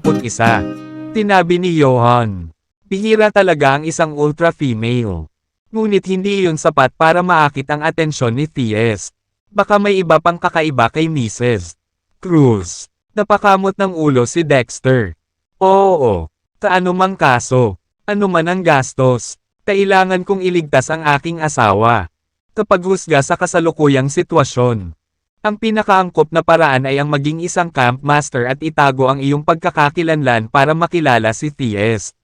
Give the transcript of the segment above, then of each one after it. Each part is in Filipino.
21. Tinabi ni Johan. Bihira talaga ang isang ultra-female. Ngunit hindi iyon sapat para maakit ang atensyon ni T.S. Baka may iba pang kakaiba kay Mrs. Cruz. Napakamot ng ulo si Dexter. Oo. Sa anumang kaso, anuman ang gastos, kailangan kong iligtas ang aking asawa. Kapag husga sa kasalukuyang sitwasyon. Ang pinakaangkop na paraan ay ang maging isang campmaster at itago ang iyong pagkakakilanlan para makilala si T.S.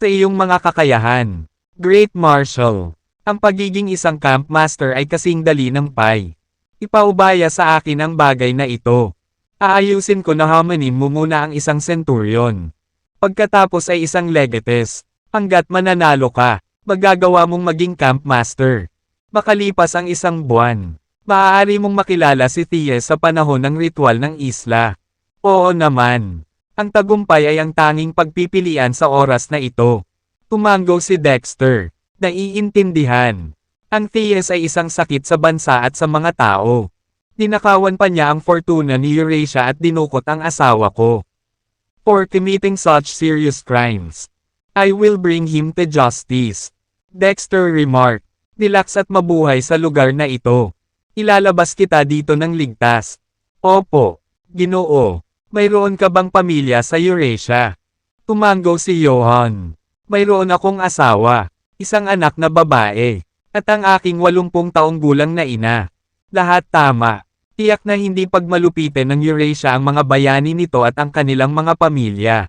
Sa iyong mga kakayahan. Great Marshal. Ang pagiging isang campmaster ay kasing dali ng pie. Ipaubaya sa akin ang bagay na ito. Aayusin ko na hamanin mo muna ang isang centurion. Pagkatapos ay isang legates. Hanggat mananalo ka, magagawa mong maging campmaster. Makalipas ang isang buwan. Maaari mong makilala si T.S. sa panahon ng ritual ng isla. Oo naman. Ang tagumpay ay ang tanging pagpipilian sa oras na ito. Tumango si Dexter. Naiintindihan. Ang T.S. ay isang sakit sa bansa at sa mga tao. Dinakawan pa niya ang fortuna ni Eurasia at dinukot ang asawa ko. For committing such serious crimes. I will bring him to justice. Dexter remarked. Relax at mabuhay sa lugar na ito. Ilalabas kita dito ng ligtas. Opo, Ginoo. Mayroon ka bang pamilya sa Eurasia? Tumango si Johan. Mayroon akong asawa, isang anak na babae, at ang aking 80 taong gulang na ina. Lahat tama. Tiyak na hindi pagmalupitin ng Eurasia ang mga bayani nito at ang kanilang mga pamilya.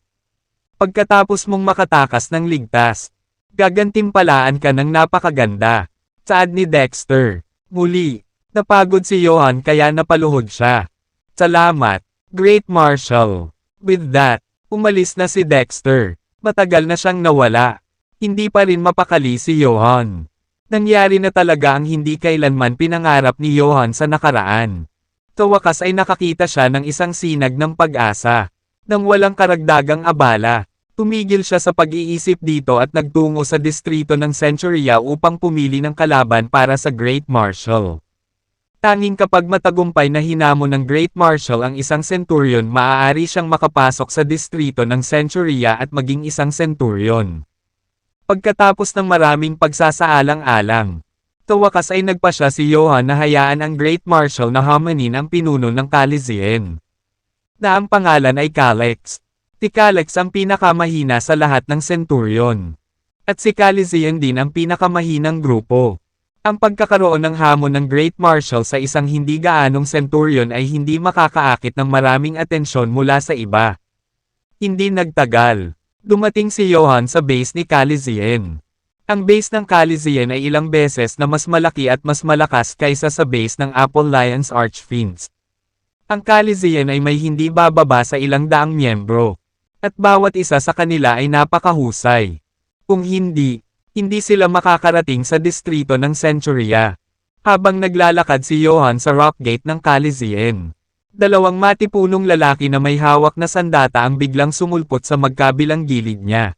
Pagkatapos mong makatakas ng ligtas, gagantimpalaan ka ng napakaganda. Saad ni Dexter. Muli. Napagod si Johan kaya napaluhod siya. Salamat, Great Marshal. With that, umalis na si Dexter. Matagal na siyang nawala. Hindi pa rin mapakali si Johan. Nangyari na talaga ang hindi kailanman pinangarap ni Johan sa nakaraan. Sa wakas ay nakakita siya ng isang sinag ng pag-asa. Nang walang karagdagang abala, tumigil siya sa pag-iisip dito at nagtungo sa distrito ng Centuria upang pumili ng kalaban para sa Great Marshal. Tanging kapag matagumpay na hinamon ng Great Marshal ang isang centurion, maaari siyang makapasok sa distrito ng Centuria at maging isang centurion. Pagkatapos ng maraming pagsasaalang-alang, sa wakas ay nagpasya si Johan na hayaan ang Great Marshal na hamanin ang pinuno ng Calazian. Na ang pangalan ay Calex. Si Calex ang pinakamahina sa lahat ng centurion. At si Calazian din ang pinakamahinang grupo. Ang pagkakaroon ng hamon ng Great Marshal sa isang hindi gaanong centurion ay hindi makakaakit ng maraming atensyon mula sa iba. Hindi nagtagal. Dumating si Johan sa base ni Calazian. Ang base ng Calazian ay ilang beses na mas malaki at mas malakas kaysa sa base ng Apple Lions Archfiends. Ang Calazian ay may hindi bababa sa 100 miyembro. At bawat isa sa kanila ay napakahusay. Kung hindi sila makakarating sa distrito ng Centuria. Habang naglalakad si Johan sa rock gate ng Calazian. Dalawang matipunong lalaki na may hawak na sandata ang biglang sumulpot sa magkabilang gilid niya.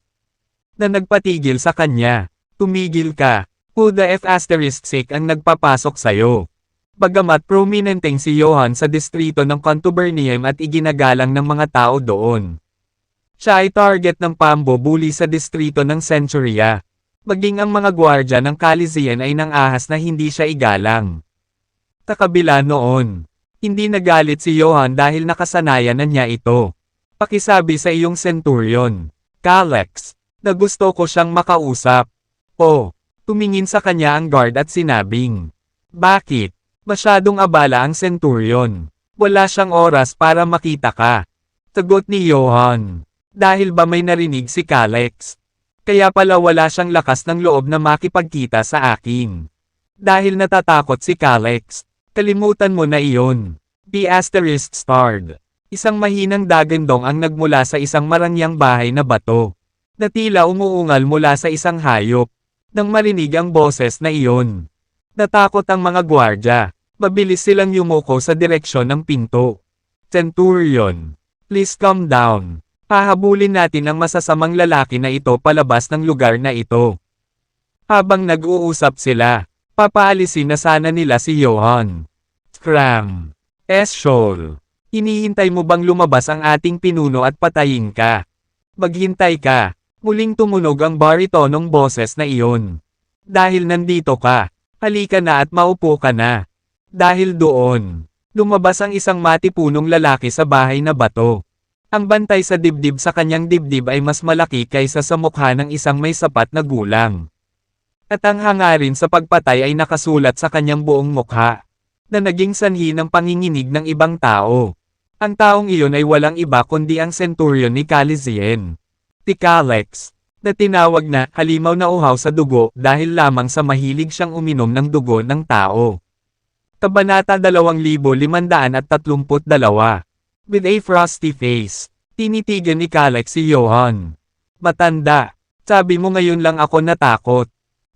Na nagpatigil sa kanya. Tumigil ka. Who the F*** ang nagpapasok sayo? Bagamat prominenteng si Johan sa distrito ng Contuberniem at iginagalang ng mga tao doon. Siya ay target ng pambobuli sa distrito ng Centuria. Maging ang mga gwardya ng Calazian ay nang-ahas na hindi siya igalang. Sa kabila noon, hindi nagalit si Johan dahil nakasanayan na niya ito. Pakisabi sa iyong centurion, Calex, na gusto ko siyang makausap. Tumingin sa kanya ang guard at sinabing, bakit? Masyadong abala ang centurion. Wala siyang oras para makita ka. Sagot ni Johan, dahil ba may narinig si Calex? Kaya pala wala siyang lakas ng loob na makipagkita sa akin. Dahil natatakot si Calex, kalimutan mo na iyon. ****. Isang mahinang dagandong ang nagmula sa isang marangyang bahay na bato. Na tila umuungal mula sa isang hayop. Nang marinig ang boses na iyon. Natakot ang mga gwardya. Mabilis silang yumuko sa direksyon ng pinto. Centurion, please calm down. Pahabulin natin ang masasamang lalaki na ito palabas ng lugar na ito. Habang nag-uusap sila, papaalisin na sana nila si Johan. Scram. Eschol. Hinihintay mo bang lumabas ang ating pinuno at patayin ka? Maghintay ka. Muling tumunog ang baritonong boses na iyon. Dahil nandito ka, halika na at maupo ka na. Dahil doon, lumabas ang isang matipunong lalaki sa bahay na bato. Ang bantay sa dibdib sa kanyang dibdib ay mas malaki kaysa sa mukha ng isang may sapat na gulang. At ang hangarin sa pagpatay ay nakasulat sa kanyang buong mukha, na naging sanhi ng panginginig ng ibang tao. Ang taong iyon ay walang iba kundi ang centurion ni Calizien, si Calex, na tinawag na halimaw na uhaw sa dugo dahil lamang sa mahilig siyang uminom ng dugo ng tao. Kabanata 2532. With a frosty face, tinitigan ni Calex si Johan. Matanda, sabi mo ngayon lang ako natakot.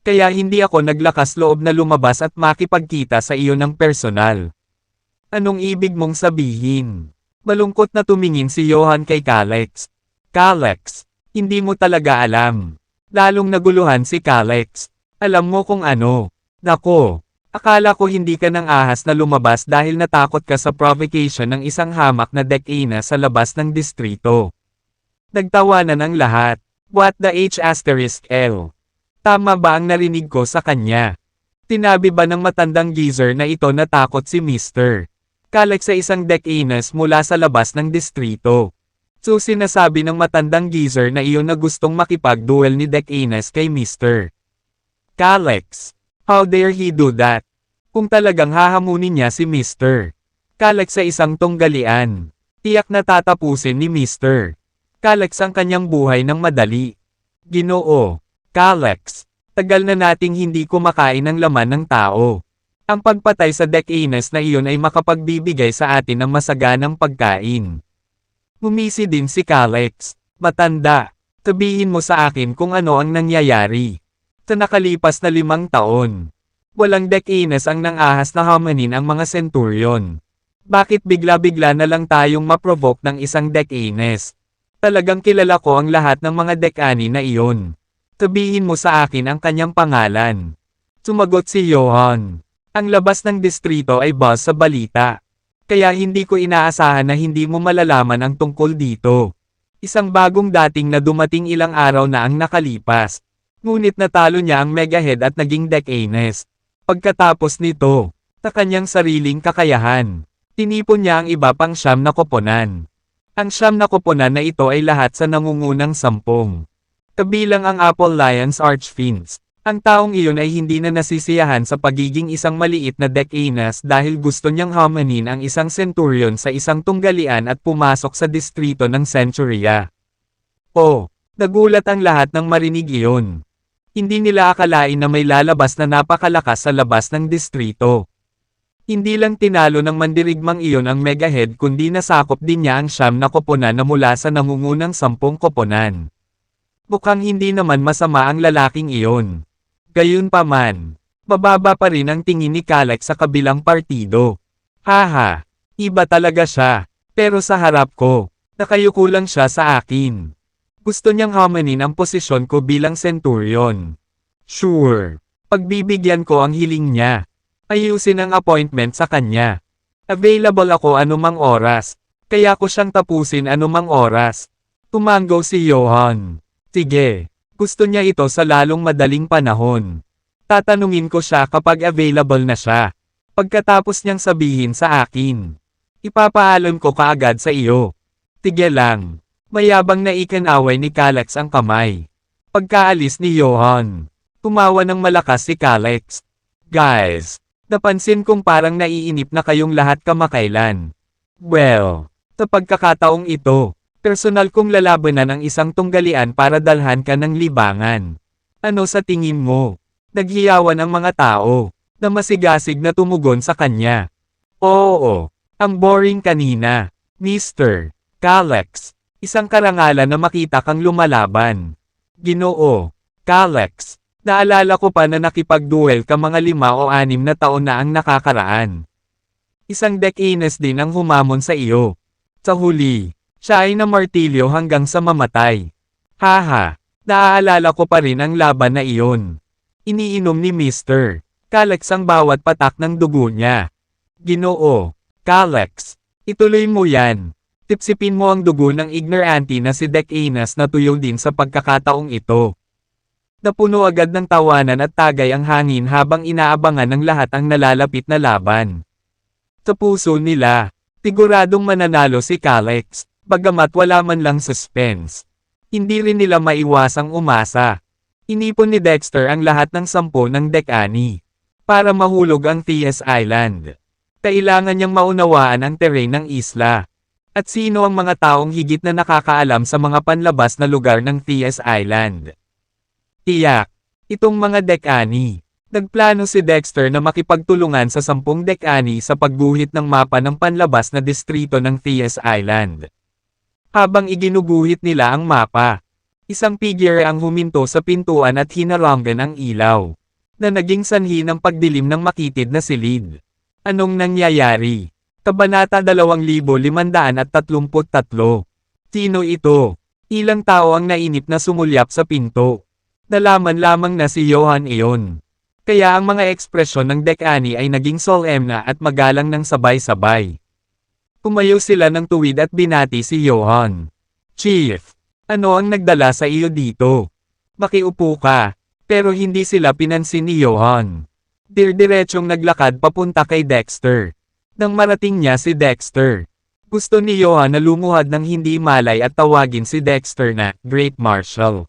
Kaya hindi ako naglakas loob na lumabas at makipagkita sa iyo ng personal. Anong ibig mong sabihin? Malungkot na tumingin si Johan kay Calex. Calex, hindi mo talaga alam. Lalong naguluhan si Calex. Alam mo kung ano. Nako, akala ko hindi ka nang ahas na lumabas dahil natakot ka sa provocation ng isang hamak na dekina sa labas ng distrito. Nagtawanan ang lahat. What the H*L? Tama ba ang narinig ko sa kanya? Tinabi ba ng matandang geezer na ito na takot si Mr. Calex sa isang dekinas mula sa labas ng distrito? So sinasabi ng matandang geezer na iyon na gustong makipag-duel ni Dekinas kay Mr. Calex. How dare he do that? Kung talagang hahamunin niya si Mr. Calex sa isang tunggalian, tiyak na tatapusin ni Mr. Calex ang kanyang buhay ng madali. Ginoo. Calex, tagal na nating hindi kumakain ng laman ng tao. Ang pagpatay sa Dekinas na iyon ay makapagbibigay sa atin ng masaganang pagkain. Ngumisi din si Calex. Matanda, sabihin mo sa akin kung ano ang nangyayari. Sa nakalipas na 5 taon, walang Dekinas ang nang-ahas na hamanin ang mga centurion. Bakit bigla-bigla na lang tayong maprovoke ng isang Dekinas? Talagang kilala ko ang lahat ng mga dekani na iyon. Sabihin mo sa akin ang kanyang pangalan. Sumagot si Johan. Ang labas ng distrito ay buzz sa balita. Kaya hindi ko inaasahan na hindi mo malalaman ang tungkol dito. Isang bagong dating na dumating ilang araw na ang nakalipas. Ngunit natalo niya ang Megahead at naging Dekinas. Pagkatapos nito, sa kanyang sariling kakayahan, tinipon niya ang iba pang 9 na koponan. Ang 9 na koponan na ito ay lahat sa nangungunang 10. Kabilang ang Apple Lions Archfiends. Ang taong iyon ay hindi na nasisiyahan sa pagiging isang maliit na Dekinas dahil gusto niyang hamanin ang isang centurion sa isang tunggalian at pumasok sa distrito ng Centuria. Oh, nagulat ang lahat ng marinig iyon. Hindi nila akalain na may lalabas na napakalakas sa labas ng distrito. Hindi lang tinalo ng mandirigmang iyon ang Megahead kundi nasakop din niya ang 9 na koponan na mula sa nangungunang 10 koponan. Mukhang hindi naman masama ang lalaking iyon. Gayunpaman, mababa pa rin ang tingin ni Calex sa kabilang partido. Haha, iba talaga siya, pero sa harap ko, nakayuko lang siya sa akin. Gusto niyang hamanin ang posisyon ko bilang centurion. Sure, pagbibigyan ko ang hiling niya. Ayusin ang appointment sa kanya. Available ako anumang oras, kaya ko siyang tapusin anumang oras. Tumanggo si Johan. Sige, gusto niya ito sa lalong madaling panahon. Tatanungin ko siya kapag available na siya. Pagkatapos niyang sabihin sa akin, ipapaalam ko kaagad sa iyo. Tige lang. Mayabang na ikinaway ni Calex ang kamay. Pagkaalis ni Johan, tumawa ng malakas si Calex. Guys, napansin kong parang naiinip na kayong lahat kamakailan. Well, sa pagkakataong ito, personal kong lalabanan ang isang tunggalian para dalhan ka ng libangan. Ano sa tingin mo? Naghiyawan ang mga tao, na masigasig na tumugon sa kanya. Oo, ang boring kanina, Mr. Calex. Isang karangalan na makita kang lumalaban. Ginoo, Calex, naalala ko pa na nakipag-duel ka mga 5 o 6 na taon na ang nakakaraan. Isang Dekinas din ang humamon sa iyo. Sa huli, siya ay namartilyo hanggang sa mamatay. Haha, naaalala ko pa rin ang laban na iyon. Iniinom ni Mr. Calex ang bawat patak ng dugo niya. Ginoo, Calex, Ituloy mo yan. Tipsipin mo ang dugo ng ignorante na si Decanas na tuyo din sa pagkakataong ito. Napuno agad ng tawanan at tagay ang hangin habang inaabangan ng lahat ang nalalapit na laban. Sa puso nila, siguradong mananalo si Calyx, bagamat wala man lang suspense. Hindi rin nila maiwasang umasa. Inipon ni Dexter ang lahat ng 10 ng Decani para mahulog ang Thias Island. Kailangan niyang maunawaan ang terrain ng isla. At sino ang mga taong higit na nakakaalam sa mga panlabas na lugar ng Thias Island. Tiyak, itong mga Decani. Nagplano si Dexter na makipagtulungan sa 10 Decani sa pagguhit ng mapa ng panlabas na distrito ng Thias Island. Habang iginuguhit nila ang mapa, isang figure ang huminto sa pintuan at hinarangan ang ilaw, na naging sanhi ng pagdilim ng makitid na silid. Anong nangyayari? Kabanata 2533. Sino ito? Ilang tao ang nainip na sumulyap sa pinto. Nalaman lamang na si Johan iyon. Kaya ang mga ekspresyon ng Decani ay naging solemn at magalang ng sabay-sabay. Tumayo sila ng tuwid at binati si Johan. Chief, ano ang nagdala sa iyo dito? Makiupo ka. Pero hindi sila pinansin ni Johan. Dirdiretsong naglakad papunta kay Dexter. Nang marating niya si Dexter, gusto ni Johan na lumuhad ng hindi malay at tawagin si Dexter na Great Marshal.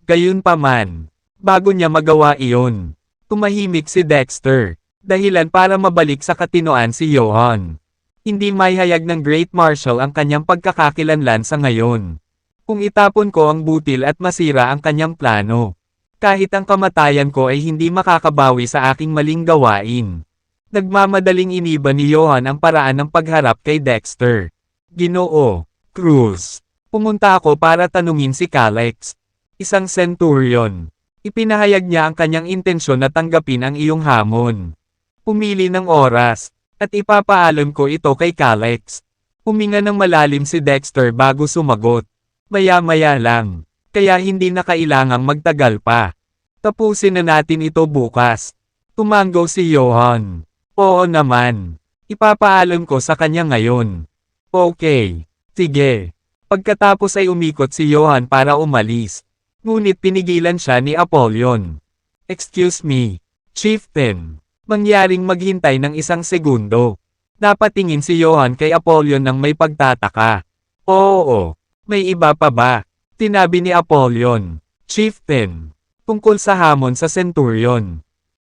Gayunpaman, bago niya magawa iyon, tumahimik si Dexter, dahilan para mabalik sa katinoan si Johan. Hindi maihayag ng Great Marshal ang kanyang pagkakakilanlan sa ngayon. Kung itapon ko ang butil at masira ang kanyang plano, kahit ang kamatayan ko ay hindi makakabawi sa aking maling gawain. Nagmamadaling iniba ni Johan ang paraan ng pagharap kay Dexter. Ginoo, Cruz. Pumunta ako para tanungin si Calyx, isang centurion. Ipinahayag niya ang kanyang intensyon na tanggapin ang iyong hamon. Pumili ng oras, at ipapaalam ko ito kay Calyx. Huminga ng malalim si Dexter bago sumagot. Maya-maya lang, kaya hindi na kailangang magtagal pa. Tapusin na natin ito bukas. Tumango si Johan. Oo naman. Ipapaalam ko sa kanya ngayon. Okay. Sige. Pagkatapos ay umikot si Johan para umalis. Ngunit pinigilan siya ni Apollyon. Excuse me, Chieftain. Mangyaring maghintay ng 1 segundo. Napatingin si Johan kay Apollyon nang may pagtataka. Oo. May iba pa ba? Tinabi ni Apollyon. Chieftain. Tungkol sa hamon sa Centurion.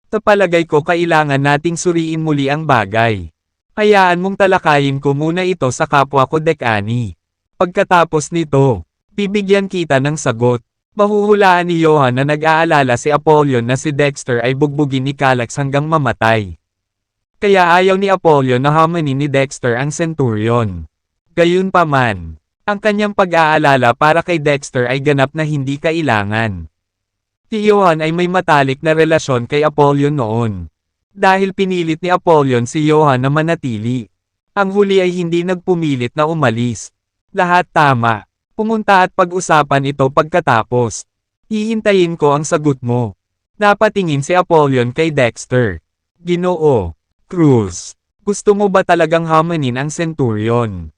Tapalagay ko kailangan nating suriin muli ang bagay. Hayaan mong talakayin ko muna ito sa kapwa ko Decani. Pagkatapos nito, bibigyan kita ng sagot. Mahuhulaan ni Johan na nag-aalala si Apollyon na si Dexter ay bugbugin ni Calyx hanggang mamatay. Kaya ayaw ni Apollyon na hamanin ni Dexter ang Centurion. Gayunpaman, ang kanyang pag-aalala para kay Dexter ay ganap na hindi kailangan. Si Johan ay may matalik na relasyon kay Apollyon noon. Dahil pinilit ni Apollyon si Johan na manatili. Ang huli ay hindi nagpumilit na umalis. Lahat tama. Pumunta at pag-usapan ito pagkatapos. Hihintayin ko ang sagot mo. Napatingin si Apollyon kay Dexter. Ginoo, Cruz, gusto mo ba talagang hamanin ang Centurion?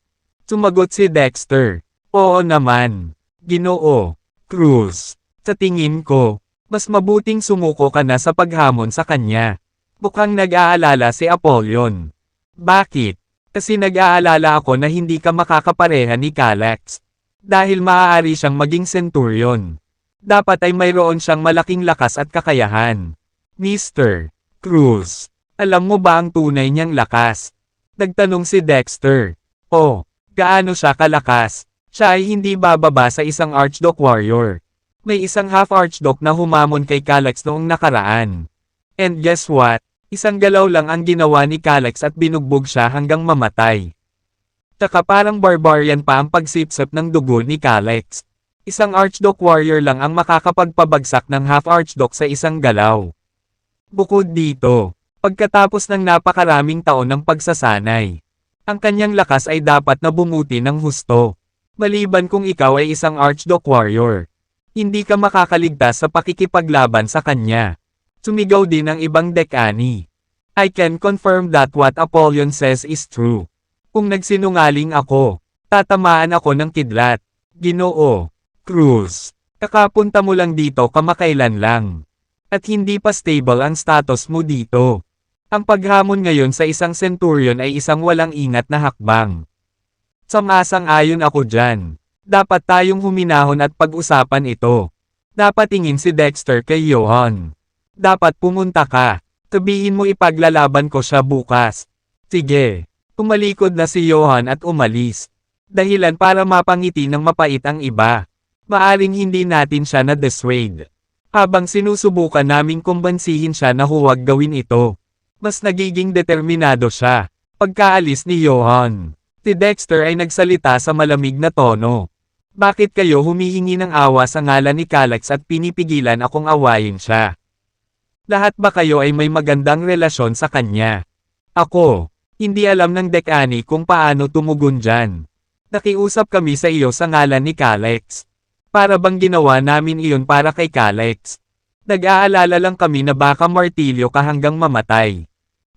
Sumagot si Dexter. Oo naman. Ginoo, Cruz. Sa tingin ko, mas mabuting sumuko ka na sa paghamon sa kanya. Mukhang nag-aalala si Apollyon. Bakit? Kasi nag-aalala ako na hindi ka makakapareha ni Calyx. Dahil maaari siyang maging Centurion. Dapat ay mayroon siyang malaking lakas at kakayahan. Mr. Cruz, alam mo ba ang tunay niyang lakas? Nagtanong si Dexter. Oh, gaano siya kalakas? Siya ay hindi bababa sa isang Archduke warrior. May isang half-Archduke na humamon kay Calyx noong nakaraan. And guess what? Isang galaw lang ang ginawa ni Calyx at binugbog siya hanggang mamatay. Tsaka parang barbarian pa ang pagsipsip ng dugo ni Calyx. Isang Archduke warrior lang ang makakapagpabagsak ng half-Archduke sa isang galaw. Bukod dito, pagkatapos ng napakaraming taon ng pagsasanay, ang kanyang lakas ay dapat na bumuti ng husto. Maliban kung ikaw ay isang Archduke warrior. Hindi ka makakaligtas sa pakikipaglaban sa kanya. Sumigaw din ang ibang Decani. I can confirm that what Apollyon says is true. Kung nagsinungaling ako, tatamaan ako ng kidlat. Ginoo. Cruz. Kakapunta mo lang dito kamakailan lang. At hindi pa stable ang status mo dito. Ang paghamon ngayon sa isang centurion ay isang walang ingat na hakbang. Sang-ayon ako dyan. Dapat tayong huminahon at pag-usapan ito. Napatingin si Dexter kay Johan. Dapat pumunta ka. Sabihin mo ipaglalaban ko siya bukas. Sige. Tumalikod na si Johan at umalis. Dahilan para mapangiti ng mapait ang iba. Maaring hindi natin siya na-dissuade. Habang sinusubukan naming kumbansihin siya na huwag gawin ito. Mas nagiging determinado siya. Pagkaalis ni Johan, si Dexter ay nagsalita sa malamig na tono. Bakit kayo humihingi ng awa sa ngalan ni Calex at pinipigilan akong awayin siya? Lahat ba kayo ay may magandang relasyon sa kanya? Ako. Hindi alam ng dekani kung paano tumugon dyan. Nakiusap kami sa iyo sa ngalan ni Calex. Para bang ginawa namin iyon para kay Calex? Nag-aalala lang kami na baka martilyo ka hanggang mamatay.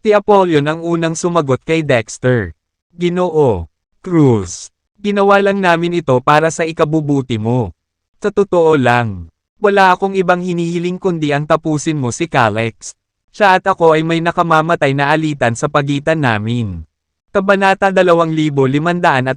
Si Apollyon ang unang sumagot kay Dexter. Ginoo. Cruz. Ginawa lang namin ito para sa ikabubuti mo. Sa totoo lang, wala akong ibang hinihiling kundi ang tapusin mo si Calex. Siya at ako ay may nakamamatay na alitan sa pagitan namin. Kabanata 2534.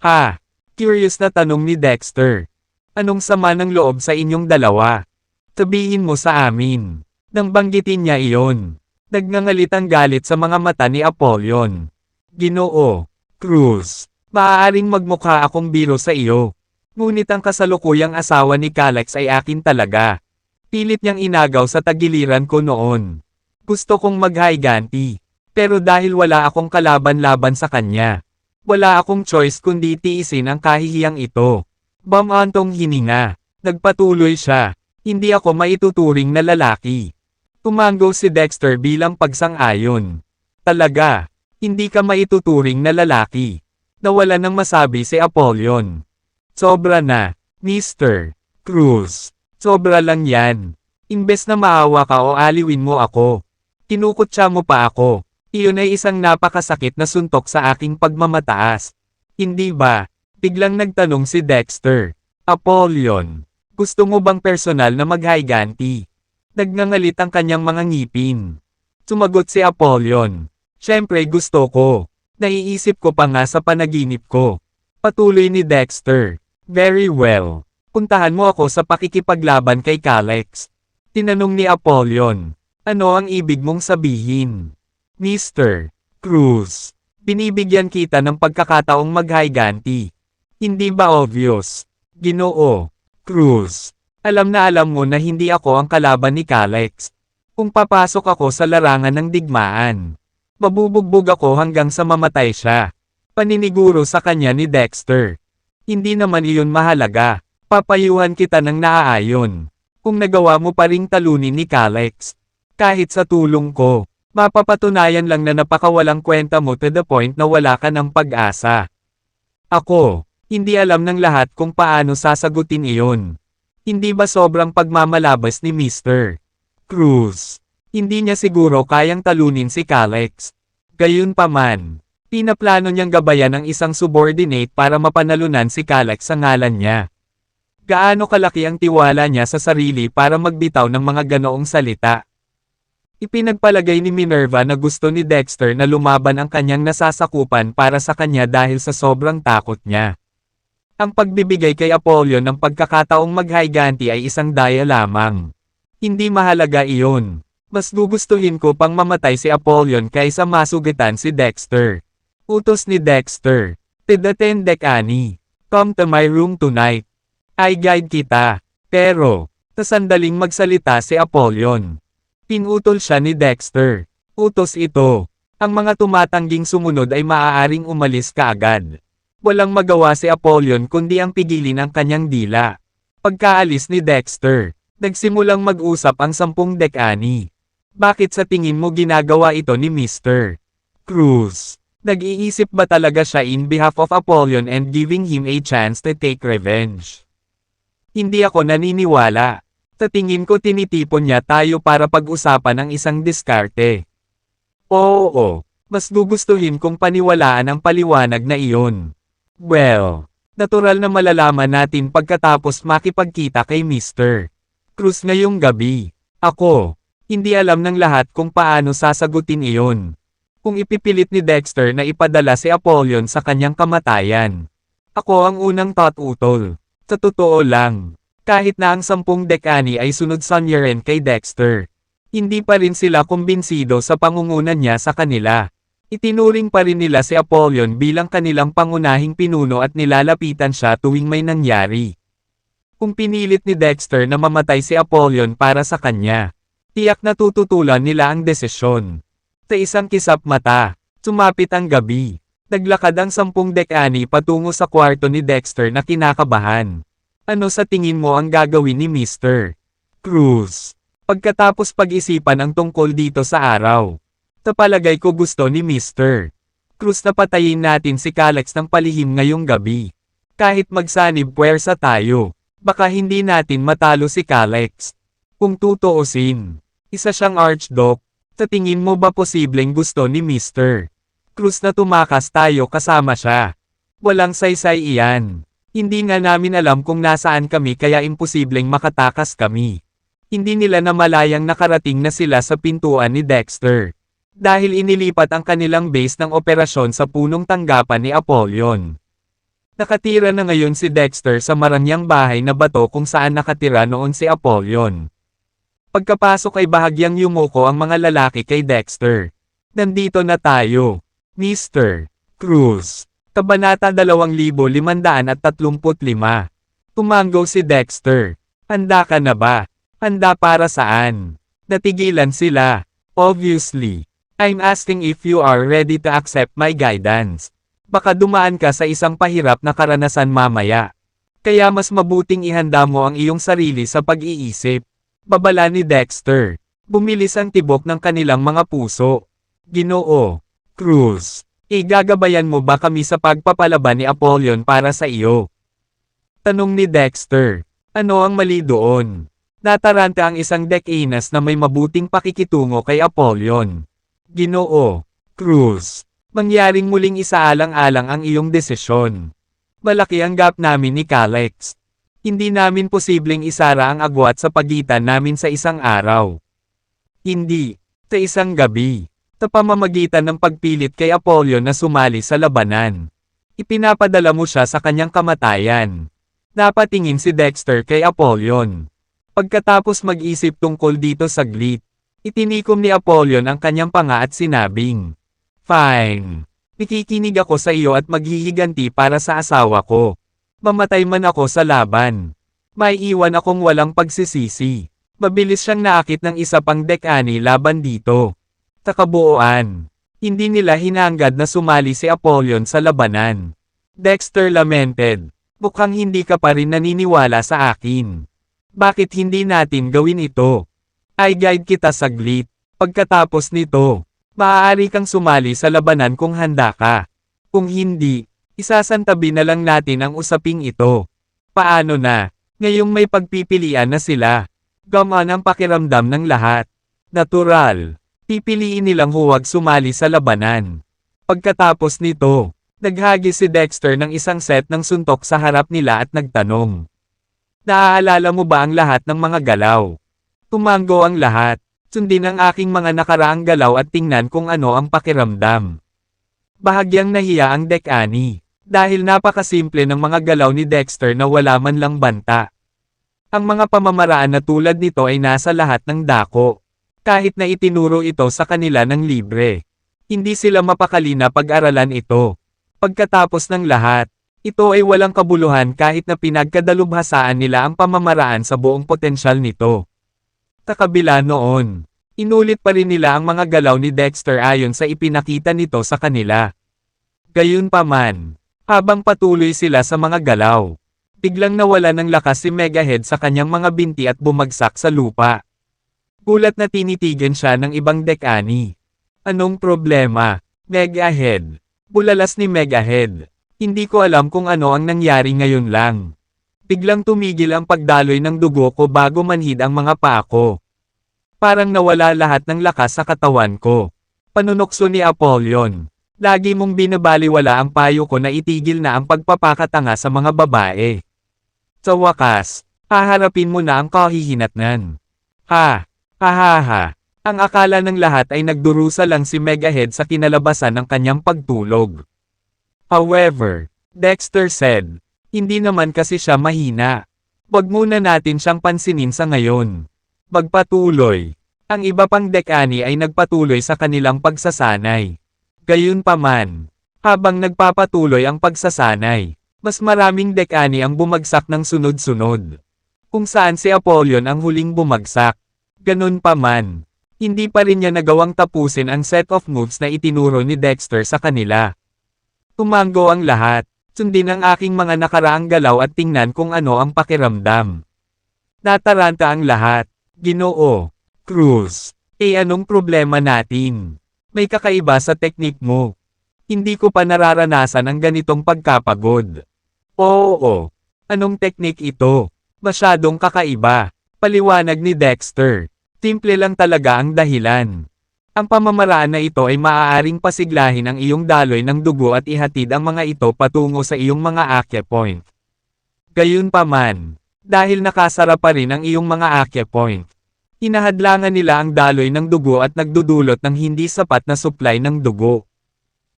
Ha? Curious na tanong ni Dexter. Anong sama ng loob sa inyong dalawa? Sabihin mo sa amin. Nang banggitin niya iyon, nagngangalit ang galit sa mga mata ni Apollyon. Ginoo. Cruz. Maaaring magmukha akong biro sa iyo. Ngunit ang kasalukuyang asawa ni Calex ay akin talaga. Pilit niyang inagaw sa tagiliran ko noon. Gusto kong maghayganti. Pero dahil wala akong kalaban-laban sa kanya, wala akong choice kundi tiisin ang kahihiyang ito. Bamantong hininga. Nagpatuloy siya. Hindi ako maituturing na lalaki. Tumango si Dexter bilang pagsang-ayon. Talaga. Hindi ka maituturing na lalaki. Nawala nang masabi si Apollyon. Sobra na, Mr. Cruz. Sobra lang yan. Imbes na maawa ka o aliwin mo ako. Kinukutsa mo pa ako. Iyon ay isang napakasakit na suntok sa aking pagmamataas. Hindi ba? Biglang nagtanong si Dexter. Apollyon. Gusto mo bang personal na maghayganti? Nagngangalit ang kanyang mga ngipin. Sumagot si Apollyon. Siyempre gusto ko. Naiisip ko pa nga sa panaginip ko. Patuloy ni Dexter. Very well. Puntahan mo ako sa pakikipaglaban kay Calex. Tinanong ni Apollyon. Ano ang ibig mong sabihin? Mr. Cruz. Binibigyan kita ng pagkakataong maghayganti. Hindi ba obvious? Ginoo. Cruz. Alam mo na hindi ako ang kalaban ni Calex. Kung papasok ako sa larangan ng digmaan, mabubugbog ako hanggang sa mamatay siya. Paniniguro sa kanya ni Dexter. Hindi naman iyon mahalaga. Papayuhan kita ng naaayon. Kung nagawa mo pa ring talunin ni Calex. Kahit sa tulong ko, mapapatunayan lang na napakawalang kwenta mo to the point na wala ka ng pag-asa. Ako, hindi alam ng lahat kung paano sasagutin iyon. Hindi ba sobrang pagmamalabas ni Mr. Cruz? Hindi niya siguro kayang talunin si Calex. Gayunpaman, pinaplano niyang gabayan ng isang subordinate para mapanalunan si Calex sa ngalan niya. Gaano kalaki ang tiwala niya sa sarili para magbitaw ng mga ganoong salita. Ipinagpalagay ni Minerva na gusto ni Dexter na lumaban ang kanyang nasasakupan para sa kanya dahil sa sobrang takot niya. Ang pagbibigay kay Apollyon ng pagkakataong maghayganti ay isang daya lamang. Hindi mahalaga iyon. Mas gugustuhin ko pang mamatay si Apollyon kaysa masugitan si Dexter. Utos ni Dexter. Tidaten dekani. Come to my room tonight. I guide kita. Pero, tasandaling magsalita si Apollyon. Pinutol siya ni Dexter. Utos ito. Ang mga tumatangging sumunod ay maaaring umalis kaagad. Walang magawa si Apollyon kundi ang pigilin ang kanyang dila. Pagkaalis ni Dexter, nagsimulang mag-usap ang 10 dekani. Bakit sa tingin mo ginagawa ito ni Mr. Cruz? Nag-iisip ba talaga siya in behalf of Apollyon and giving him a chance to take revenge? Hindi ako naniniwala. Sa tingin ko tinitipon niya tayo para pag-usapan ang isang diskarte. Oo, Mas gugustuhin kong paniwalaan ang paliwanag na iyon. Well, natural na malalaman natin pagkatapos makipagkita kay Mr. Cruz ngayong gabi. Ako, hindi alam ng lahat kung paano sasagutin iyon. Kung ipipilit ni Dexter na ipadala si Apollyon sa kanyang kamatayan. Ako ang unang tautol. Sa totoo lang, kahit na ang 10 dekani ay sunod rin kay Dexter, hindi pa rin sila kumbinsido sa pangungunan niya sa kanila. Itinuring pa rin nila si Apollyon bilang kanilang pangunahing pinuno at nilalapitan siya tuwing may nangyari. Kung pinilit ni Dexter na mamatay si Apollyon para sa kanya, tiyak na tututulan nila ang desisyon. Sa isang kisap mata, sumapit ang gabi. Naglakad ang 10 dekani patungo sa kwarto ni Dexter na kinakabahan. Ano sa tingin mo ang gagawin ni Mr. Cruz? Pagkatapos pag-isipan ang tungkol dito sa araw. Sa palagay ko gusto ni Mr. Cruz na patayin natin si Calex ng palihim ngayong gabi. Kahit magsanib puwersa tayo, baka hindi natin matalo si Calex. Kung tutuusin, isa siyang archduke. Sa tingin mo ba posibleng gusto ni Mr. Cruz na tumakas tayo kasama siya? Walang saysay iyan. Hindi nga namin alam kung nasaan kami kaya imposibleng makatakas kami. Hindi nila namalayang nakarating na sila sa pintuan ni Dexter. Dahil inilipat ang kanilang base ng operasyon sa punong tanggapan ni Apollyon. Nakatira na ngayon si Dexter sa marangyang bahay na bato kung saan nakatira noon si Apollyon. Pagkapasok ay bahagyang yumuko ang mga lalaki kay Dexter. Nandito na tayo. Mr. Cruz. Kabanata 2535. Tumango si Dexter. Handa ka na ba? Handa para saan? Natigilan sila. Obviously. I'm asking if you are ready to accept my guidance. Baka dumaan ka sa isang pahirap na karanasan mamaya. Kaya mas mabuting ihanda mo ang iyong sarili sa pag-iisip. Babala ni Dexter. Bumilis ang tibok ng kanilang mga puso. Ginoo Cruz, igagabayan mo ba kami sa pagpapalaban ni Apollyon para sa iyo? Tanong ni Dexter. Ano ang mali doon? Nataranta ang isang dekinas na may mabuting pakikitungo kay Apollyon. Ginoo Cruz, mangyaring muling isaalang-alang ang iyong desisyon. Malaki ang gap namin ni Calex. Hindi namin posibleng isara ang agwat sa pagitan namin sa isang araw. Hindi, sa isang gabi. Sa pamamagitan ng pagpilit kay Apollyon na sumali sa labanan. Ipinapadala mo siya sa kanyang kamatayan. Napatingin si Dexter kay Apollyon. Pagkatapos mag-isip tungkol dito saglit, itinikom ni Apollyon ang kanyang panga at sinabing, "Fine. Nakikinig ako sa iyo at maghihiganti para sa asawa ko. Mamatay man ako sa laban. May iwan akong walang pagsisisi." Mabilis siyang naakit ng isa pang dekani laban dito. Sa kabuuan, hindi nila hinanggad na sumali si Apollyon sa labanan. Dexter lamented, mukhang hindi ka pa rin naniniwala sa akin. Bakit hindi natin gawin ito? I guide kita saglit. Pagkatapos nito, maaari kang sumali sa labanan kung handa ka. Kung hindi, isasantabi na lang natin ang usaping ito. Paano na? Ngayong may pagpipilian na sila. Gamaan ang pakiramdam ng lahat. Natural. Pipiliin nilang huwag sumali sa labanan. Pagkatapos nito, naghagis si Dexter ng isang set ng suntok sa harap nila at nagtanong. Naaalala mo ba ang lahat ng mga galaw? Tumango ang lahat. Sundin ang aking mga nakaraang galaw at tingnan kung ano ang pakiramdam. Bahagyang nahiya ang dekani, dahil napakasimple ng mga galaw ni Dexter na wala man lang banta. Ang mga pamamaraan na tulad nito ay nasa lahat ng dako. Kahit na itinuro ito sa kanila ng libre. Hindi sila mapakali na pag-aralan ito. Pagkatapos ng lahat, ito ay walang kabuluhan kahit na pinagkadalubhasaan nila ang pamamaraan sa buong potensyal nito. Sa kabila noon, inulit pa rin nila ang mga galaw ni Dexter ayon sa ipinakita nito sa kanila. Gayunpaman, habang patuloy sila sa mga galaw, biglang nawala ng lakas si Megahead sa kanyang mga binti at bumagsak sa lupa. Gulat na tinitigan siya ng ibang dekani. Anong problema, Megahead? Bulalas ni Megahead. Hindi ko alam kung ano ang nangyari ngayon lang. Biglang tumigil ang pagdaloy ng dugo ko bago manhid ang mga paa ko. Parang nawala lahat ng lakas sa katawan ko. Panunokso ni Apollyon. Lagi mong binabaliwala ang payo ko na itigil na ang pagpapakatanga sa mga babae. Sa wakas, haharapin mo na ang kahihinatnan. Ha! Ha ha ha! Ang akala ng lahat ay nagdurusa lang si Megahead sa kinalabasan ng kanyang pagtulog. However, Dexter said, hindi naman kasi siya mahina. Wag muna natin siyang pansinin sa ngayon. Magpatuloy. Ang iba pang dekani ay nagpatuloy sa kanilang pagsasanay. Gayunpaman, habang nagpapatuloy ang pagsasanay, mas maraming dekani ang bumagsak ng sunod-sunod. Kung saan si Apollyon ang huling bumagsak. Ganun pa man, hindi pa rin niya nagawang tapusin ang set of moves na itinuro ni Dexter sa kanila. Tumango ang lahat, sundin ang aking mga nakaraang galaw at tingnan kung ano ang pakiramdam. Nataranta ang lahat. Ginoo, Cruz, anong problema natin? May kakaiba sa teknik mo. Hindi ko pa nararanasan ang ganitong pagkapagod. Oo. Anong teknik ito? Masyadong kakaiba. Paliwanag ni Dexter. Simple lang talaga ang dahilan. Ang pamamaraan na ito ay maaaring pasiglahin ang iyong daloy ng dugo at ihatid ang mga ito patungo sa iyong mga acupoint. Gayunpaman, dahil nakasara pa rin ang iyong mga acupoint, hinahadlangan nila ang daloy ng dugo at nagdudulot ng hindi sapat na supply ng dugo.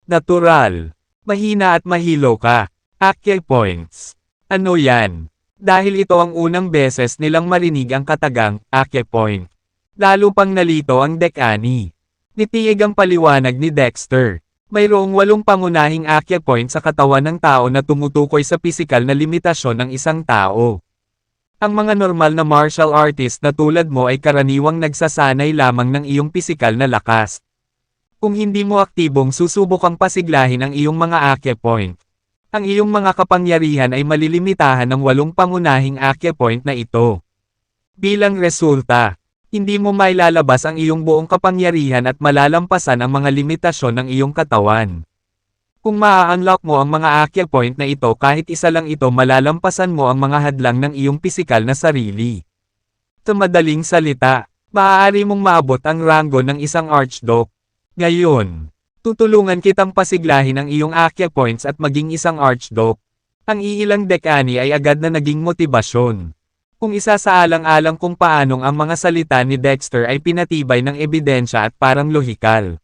Natural. Mahina at mahilo ka. Acupoints. Ano yan? Dahil ito ang unang beses nilang marinig ang katagang acupoint. Lalo pang nalito ang dekani. Nitiig ang paliwanag ni Dexter. Mayroong 8 pangunahing acupoint sa katawan ng tao na tumutukoy sa pisikal na limitasyon ng isang tao. Ang mga normal na martial artist na tulad mo ay karaniwang nagsasanay lamang ng iyong pisikal na lakas. Kung hindi mo aktibong susubukang pasiglahin ang iyong mga acupoint, ang iyong mga kapangyarihan ay malilimitahan ng 8 pangunahing acupoint na ito. Bilang resulta, hindi mo mailalabas ang iyong buong kapangyarihan at malalampasan ang mga limitasyon ng iyong katawan. Kung maa-unlock mo ang mga acupoint na ito kahit isa lang ito malalampasan mo ang mga hadlang ng iyong pisikal na sarili. Sa madaling salita, maaari mong maabot ang ranggo ng isang archduke. Ngayon, tutulungan kitang pasiglahin ang iyong acupoints at maging isang archduke. Ang iilang dekani ay agad na naging motibasyon. Kung isasaalang-alang kung paanong ang mga salita ni Dexter ay pinatibay ng ebidensya at parang lohikal.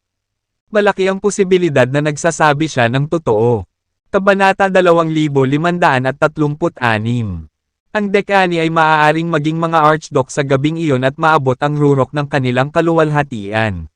Malaki ang posibilidad na nagsasabi siya ng totoo. Kabanata 2536. Ang dekani ay maaaring maging mga archduke sa gabing iyon at maabot ang rurok ng kanilang kaluwalhatian.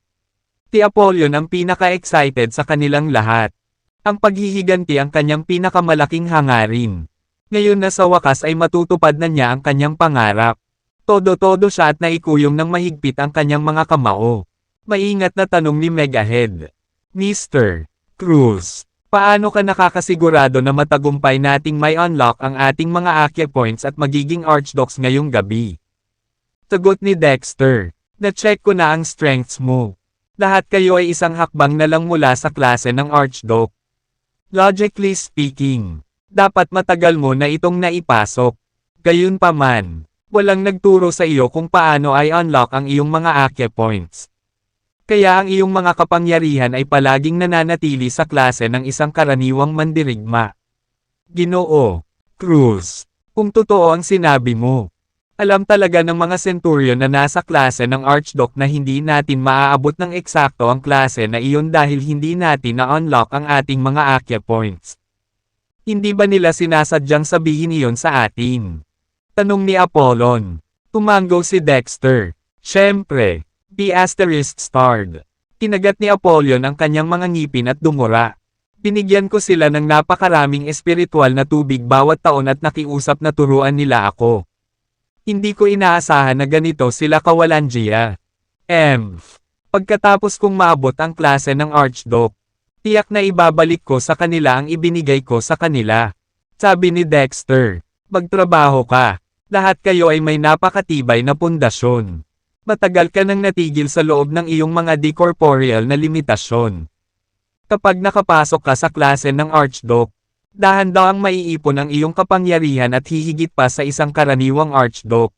Si Apollyon ang pinaka-excited sa kanilang lahat. Ang paghihiganti ang kanyang pinakamalaking hangarin. Ngayon na sa wakas ay matutupad na niya ang kanyang pangarap. Todo-todo siya at naikuyong ng mahigpit ang kanyang mga kamao. Maingat na tanong ni Megahead. Mr. Cruz, paano ka nakakasigurado na matagumpay nating may unlock ang ating mga acupoints at magiging archdukes ngayong gabi? Sagot ni Dexter. Na-check ko na ang strengths mo. Lahat kayo ay isang hakbang na lang mula sa klase ng archduke. Logically speaking, dapat matagal mo na itong naipasok. Gayunpaman, walang nagturo sa iyo kung paano ay unlock ang iyong mga acupoints. Kaya ang iyong mga kapangyarihan ay palaging nananatili sa klase ng isang karaniwang mandirigma. Ginoo, Cruz, kung totoo ang sinabi mo, alam talaga ng mga centurion na nasa klase ng archduke na hindi natin maaabot ng eksakto ang klase na iyon dahil hindi natin na-unlock ang ating mga acupoints. Hindi ba nila sinasadyang sabihin iyon sa atin? Tanong ni Apollon. Tumango si Dexter. Siyempre. *****. Kinagat ni Apollyon ang kanyang mga ngipin at dumura. Binigyan ko sila ng napakaraming espiritual na tubig bawat taon at nakiusap na turuan nila ako. Hindi ko inaasahan na ganito sila kawalanjiya. Pagkatapos kong maabot ang klase ng archduke, tiyak na ibabalik ko sa kanila ang ibinigay ko sa kanila. Sabi ni Dexter, magtrabaho ka. Lahat kayo ay may napakatibay na pundasyon. Matagal ka nang natigil sa loob ng iyong mga decorporeal na limitasyon. Kapag nakapasok ka sa klase ng archduke, dahan-dahang maiipon ang iyong kapangyarihan at hihigit pa sa isang karaniwang archduke.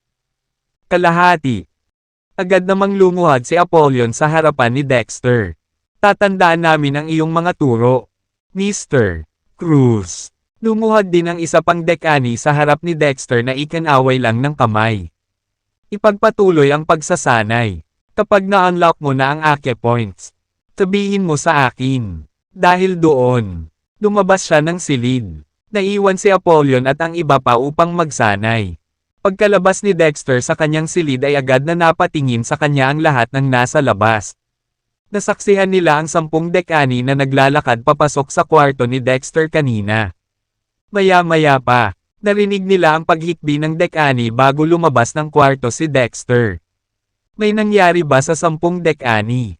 Kalahati. Agad namang lumuhad si Apollyon sa harapan ni Dexter. Tatandaan namin ang iyong mga turo. Mr. Cruz. Lumuhad din ang isa pang dekani sa harap ni Dexter na ikinaway lang ng kamay. Ipagpatuloy ang pagsasanay. Kapag na-unlock mo na ang Ake Points, sabihin mo sa akin. Dahil doon, lumabas siya ng silid. Naiwan si Apollyon at ang iba pa upang magsanay. Pagkalabas ni Dexter sa kanyang silid ay agad na napatingin sa kanya ang lahat ng nasa labas. Nasaksihan nila ang 10 dekani na naglalakad papasok sa kwarto ni Dexter kanina. Maya-maya pa, narinig nila ang paghikbi ng dekani bago lumabas ng kwarto si Dexter. May nangyari ba sa 10 dekani?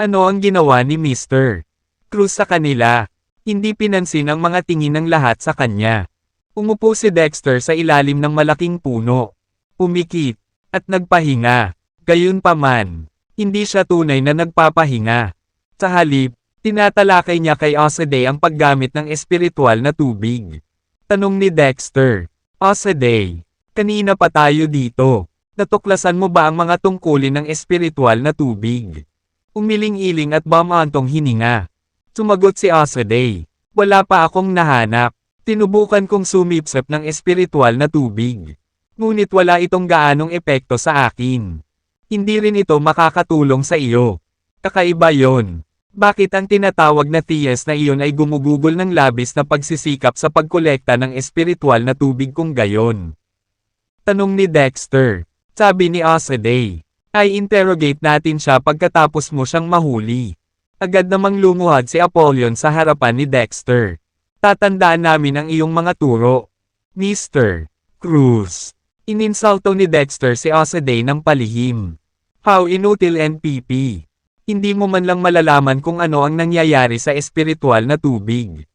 Ano ang ginawa ni Mr. Cruz sa kanila? Hindi pinansin ang mga tingin ng lahat sa kanya. Umupo si Dexter sa ilalim ng malaking puno. Umikit, at nagpahinga. Gayunpaman, hindi siya tunay na nagpapahinga. Sa halip, tinatalakay niya kay Osaday ang paggamit ng espiritual na tubig. Tanong ni Dexter, Osaday, kanina pa tayo dito. Natuklasan mo ba ang mga tungkulin ng espiritual na tubig? Umiling-iling at bumantong hininga. Sumagot si Osaday, wala pa akong nahanap. Tinubukan kong sumipsip ng espiritual na tubig. Ngunit wala itong gaanong epekto sa akin. Hindi rin ito makakatulong sa iyo. Kakaiba yon. Bakit ang tinatawag na theist na iyon ay gumugugol ng labis na pagsisikap sa pagkolekta ng espiritual na tubig kung gayon? Tanong ni Dexter. Sabi ni Osaday, ay interrogate natin siya pagkatapos mo siyang mahuli. Agad namang lumuhad si Apollyon sa harapan ni Dexter. Tatandaan namin ang iyong mga turo. Mr. Cruz. Ininsulto ni Dexter si Osaday ng palihim. How inutil NPP. Hindi mo man lang malalaman kung ano ang nangyayari sa espiritual na tubig.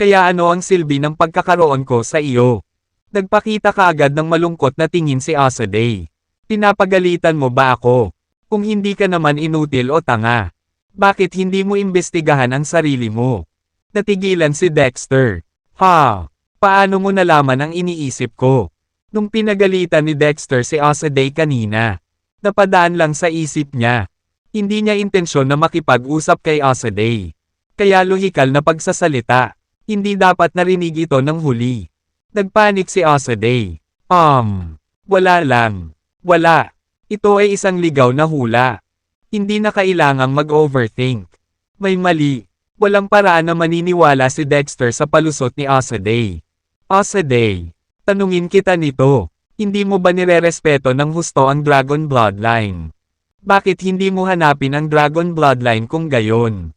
Kaya ano ang silbi ng pagkakaroon ko sa iyo? Nagpakita ka agad ng malungkot na tingin si Osaday. Pinapagalitan mo ba ako? Kung hindi ka naman inutil o tanga, bakit hindi mo imbestigahan ang sarili mo? Natigilan si Dexter. Ha? Paano mo nalaman ang iniisip ko? Nung pinagalitan ni Dexter si Osaday kanina, napadaan lang sa isip niya. Hindi niya intensyon na makipag-usap kay Osaday. Kaya lohikal na pagsasalita. Hindi dapat narinig ito ng huli. Nagpanik si Osaday. Wala lang. Wala. Ito ay isang ligaw na hula. Hindi na kailangang mag-overthink. May mali. Walang paraan na maniniwala si Dexter sa palusot ni Osaday. Osaday, tanungin kita nito. Hindi mo ba nirerespeto ng husto ang Dragon Bloodline? Bakit hindi mo hanapin ang Dragon Bloodline kung gayon?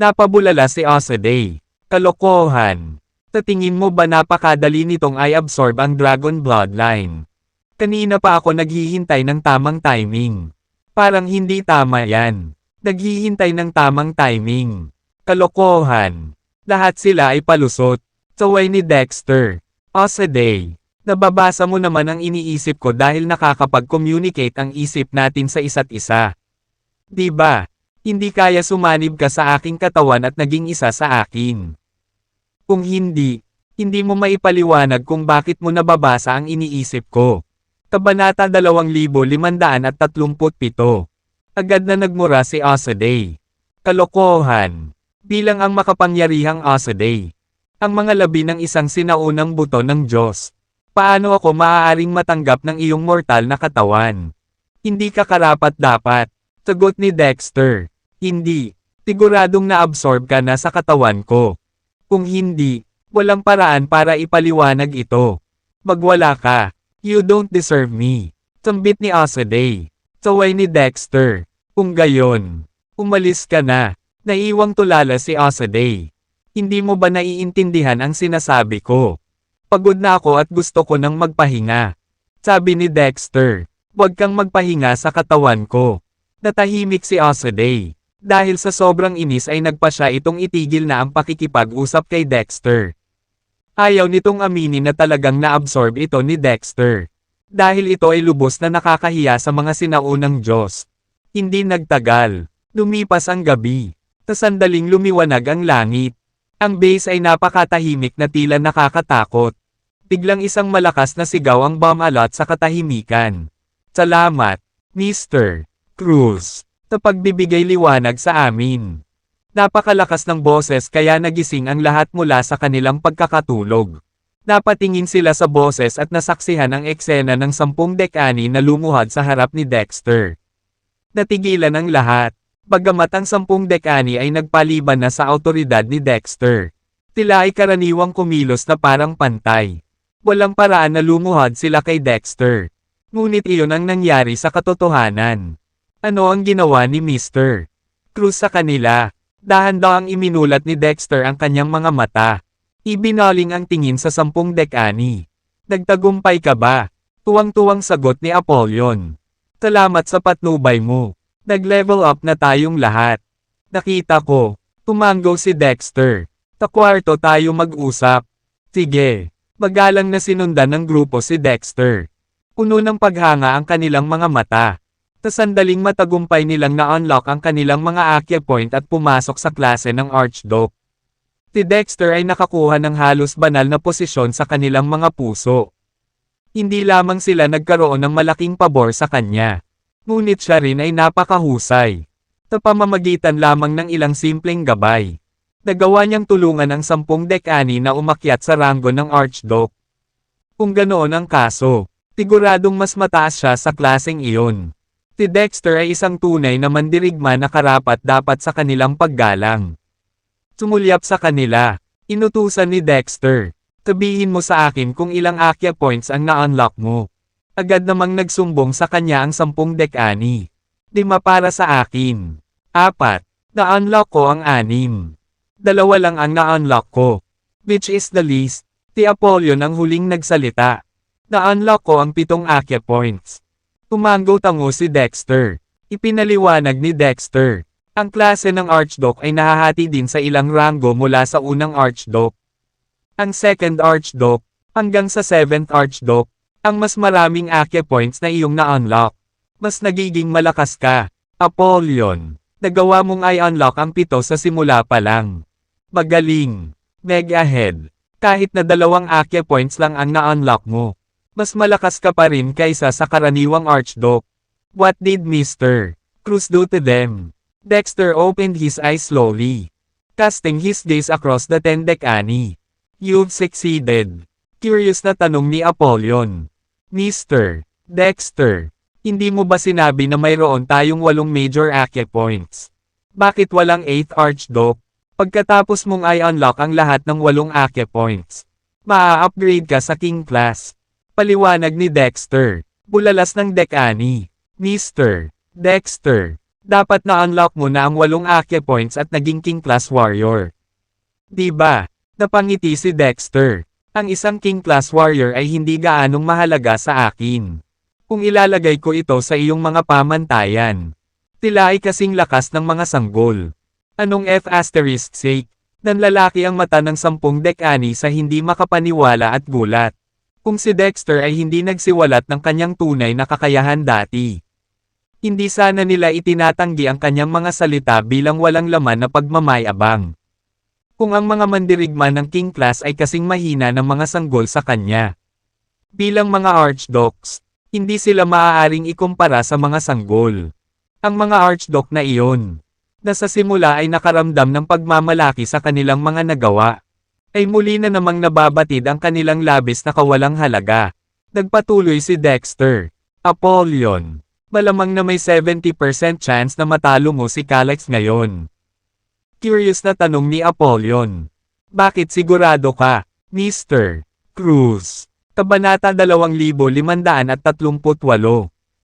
Napabulala si Osaday. Kalokohan. Sa tingin mo ba napakadali nitong i-absorb ang Dragon Bloodline? Kanina pa ako naghihintay ng tamang timing. Parang hindi tama yan. Naghihintay ng tamang timing. Kalokohan. Lahat sila ay palusot. Saway ni Dexter. Osaday. Nababasa mo naman ang iniisip ko dahil nakakapag-communicate ang isip natin sa isa't isa. Diba? Hindi kaya sumanib ka sa aking katawan at naging isa sa akin. Kung hindi, hindi mo maipaliwanag kung bakit mo nababasa ang iniisip ko. Kabanata 2537. Agad na nagmura si Osaday. Kalokohan. Bilang ang makapangyarihang Osaday. Ang mga labi ng isang sinaunang buto ng Diyos. Paano ako maaaring matanggap ng iyong mortal na katawan? Hindi ka karapat-dapat. Sagot ni Dexter. Hindi. Siguradong na-absorb ka na sa katawan ko. Kung hindi, walang paraan para ipaliwanag ito. Magwala ka. You don't deserve me. Sambit ni Osaday. Saway ni Dexter. Kung gayon, umalis ka na. Naiwang tulala si Osaday. Hindi mo ba naiintindihan ang sinasabi ko? Pagod na ako at gusto ko nang magpahinga. Sabi ni Dexter. Huwag kang magpahinga sa katawan ko. Natahimik si Osaday. Dahil sa sobrang inis ay nagpa siya itong itigil na ang pakikipag-usap kay Dexter. Ayaw nitong aminin na talagang na-absorb ito ni Dexter. Dahil ito ay lubos na nakakahiya sa mga sinaunang Diyos. Hindi nagtagal. Lumipas ang gabi. Sa sandaling lumiwanag ang langit. Ang base ay napakatahimik na tila nakakatakot. Biglang isang malakas na sigaw ang bumalot sa katahimikan. Salamat, Mr. Cruz, sa pagbibigay liwanag sa amin. Napakalakas ng boses kaya nagising ang lahat mula sa kanilang pagkakatulog. Napatingin sila sa boses at nasaksihan ang eksena ng 10 dekani na lumuhad sa harap ni Dexter. Natigilan ang lahat. Bagamat ang 10 dekani ay nagpaliban na sa awtoridad ni Dexter. Tila ay karaniwang kumilos na parang pantay. Walang paraan na lumuhad sila kay Dexter. Ngunit iyon ang nangyari sa katotohanan. Ano ang ginawa ni Mr. Cruz sa kanila? Dahan-dahang iminulat ni Dexter ang kanyang mga mata. Ibinaling ang tingin sa 10 dekani. Nagtagumpay ka ba? Tuwang-tuwang sagot ni Apollyon. Salamat sa patnubay mo. Nag-level up na tayong lahat. Nakita ko. Tumango si Dexter. Takwarto tayo mag-usap. Sige. Magalang na sinundan ng grupo si Dexter. Puno ng paghanga ang kanilang mga mata. Tasandaling matagumpay nilang na-unlock ang kanilang mga Acquia Point at pumasok sa klase ng Archduke. Si Dexter ay nakakuha ng halos banal na posisyon sa kanilang mga puso. Hindi lamang sila nagkaroon ng malaking pabor sa kanya. Ngunit siya rin ay napakahusay. Sa pamamagitan lamang ng ilang simpleng gabay. Nagawa niyang tulungan ang 10 dekani na umakyat sa ranggo ng Archduke. Kung ganoon ang kaso, siguradong mas mataas siya sa klaseng iyon. Si Dexter ay isang tunay na mandirigma na karapat-dapat sa kanilang paggalang. Sumulyap sa kanila. Inutusan ni Dexter. Sabihin mo sa akin kung ilang Acquia Points ang na-unlock mo. Agad namang nagsumbong sa kanya ang 10 dekani. 5 para sa akin. 4. Na-unlock ko ang 6. 2 lang ang na-unlock ko. Which is the least. Si Apollyon ang huling nagsalita. Na-unlock ko ang 7 Acquia Points. Tumango-tango si Dexter. Ipinaliwanag ni Dexter. Ang klase ng Archduke ay nahahati din sa ilang ranggo mula sa unang Archduke. Ang 2nd Archduke, hanggang sa 7th Archduke, ang mas maraming Acquia Points na iyong na-unlock. Mas nagiging malakas ka. Apollyon, nagawa mong i-unlock ang 7 sa simula pa lang. Magaling. Mega head. Kahit na 2 Acquia Points lang ang na-unlock mo. Mas malakas ka pa rin kaysa sa karaniwang Archduke. What did Mr. Cruz do to them? Dexter opened his eyes slowly. Casting his gaze across the 10 dekani. You've succeeded. Curious na tanong ni Apollyon. Mr. Dexter, hindi mo ba sinabi na mayroon tayong 8 major Acquia Points? Bakit walang 8th Archduke? Pagkatapos mong i-unlock ang lahat ng 8 Acquia Points, maa-upgrade ka sa King Class. Paliwanag ni Dexter. Bulalas ng dekani. Mr. Dexter, dapat na-unlock mo na ang 8 Acquia Points at naging King Class Warrior. Diba? Napangiti si Dexter. Ang isang King Class Warrior ay hindi gaanong mahalaga sa akin. Kung ilalagay ko ito sa iyong mga pamantayan, tila ay kasing lakas ng mga sanggol. Anong F*** sake? Nanlalaki ang mata ng 10 dekani sa hindi makapaniwala at gulat. Kung si Dexter ay hindi nagsiwalat ng kanyang tunay na kakayahan dati. Hindi sana nila itinatanggi ang kanyang mga salita bilang walang laman na pagmamayabang. Kung ang mga mandirigma ng King Class ay kasing mahina ng mga sanggol sa kanya. Bilang mga Archdukes, hindi sila maaaring ikumpara sa mga sanggol. Ang mga Archduke na iyon, na sa simula ay nakaramdam ng pagmamalaki sa kanilang mga nagawa, ay muli na namang nababatid ang kanilang labis na kawalang halaga. Nagpatuloy si Dexter. Apollyon, malamang na may 70% chance na matalo mo si Calix ngayon. Curious na tanong ni Apollyon. Bakit sigurado ka, Mr. Cruz? Kabanata 2538.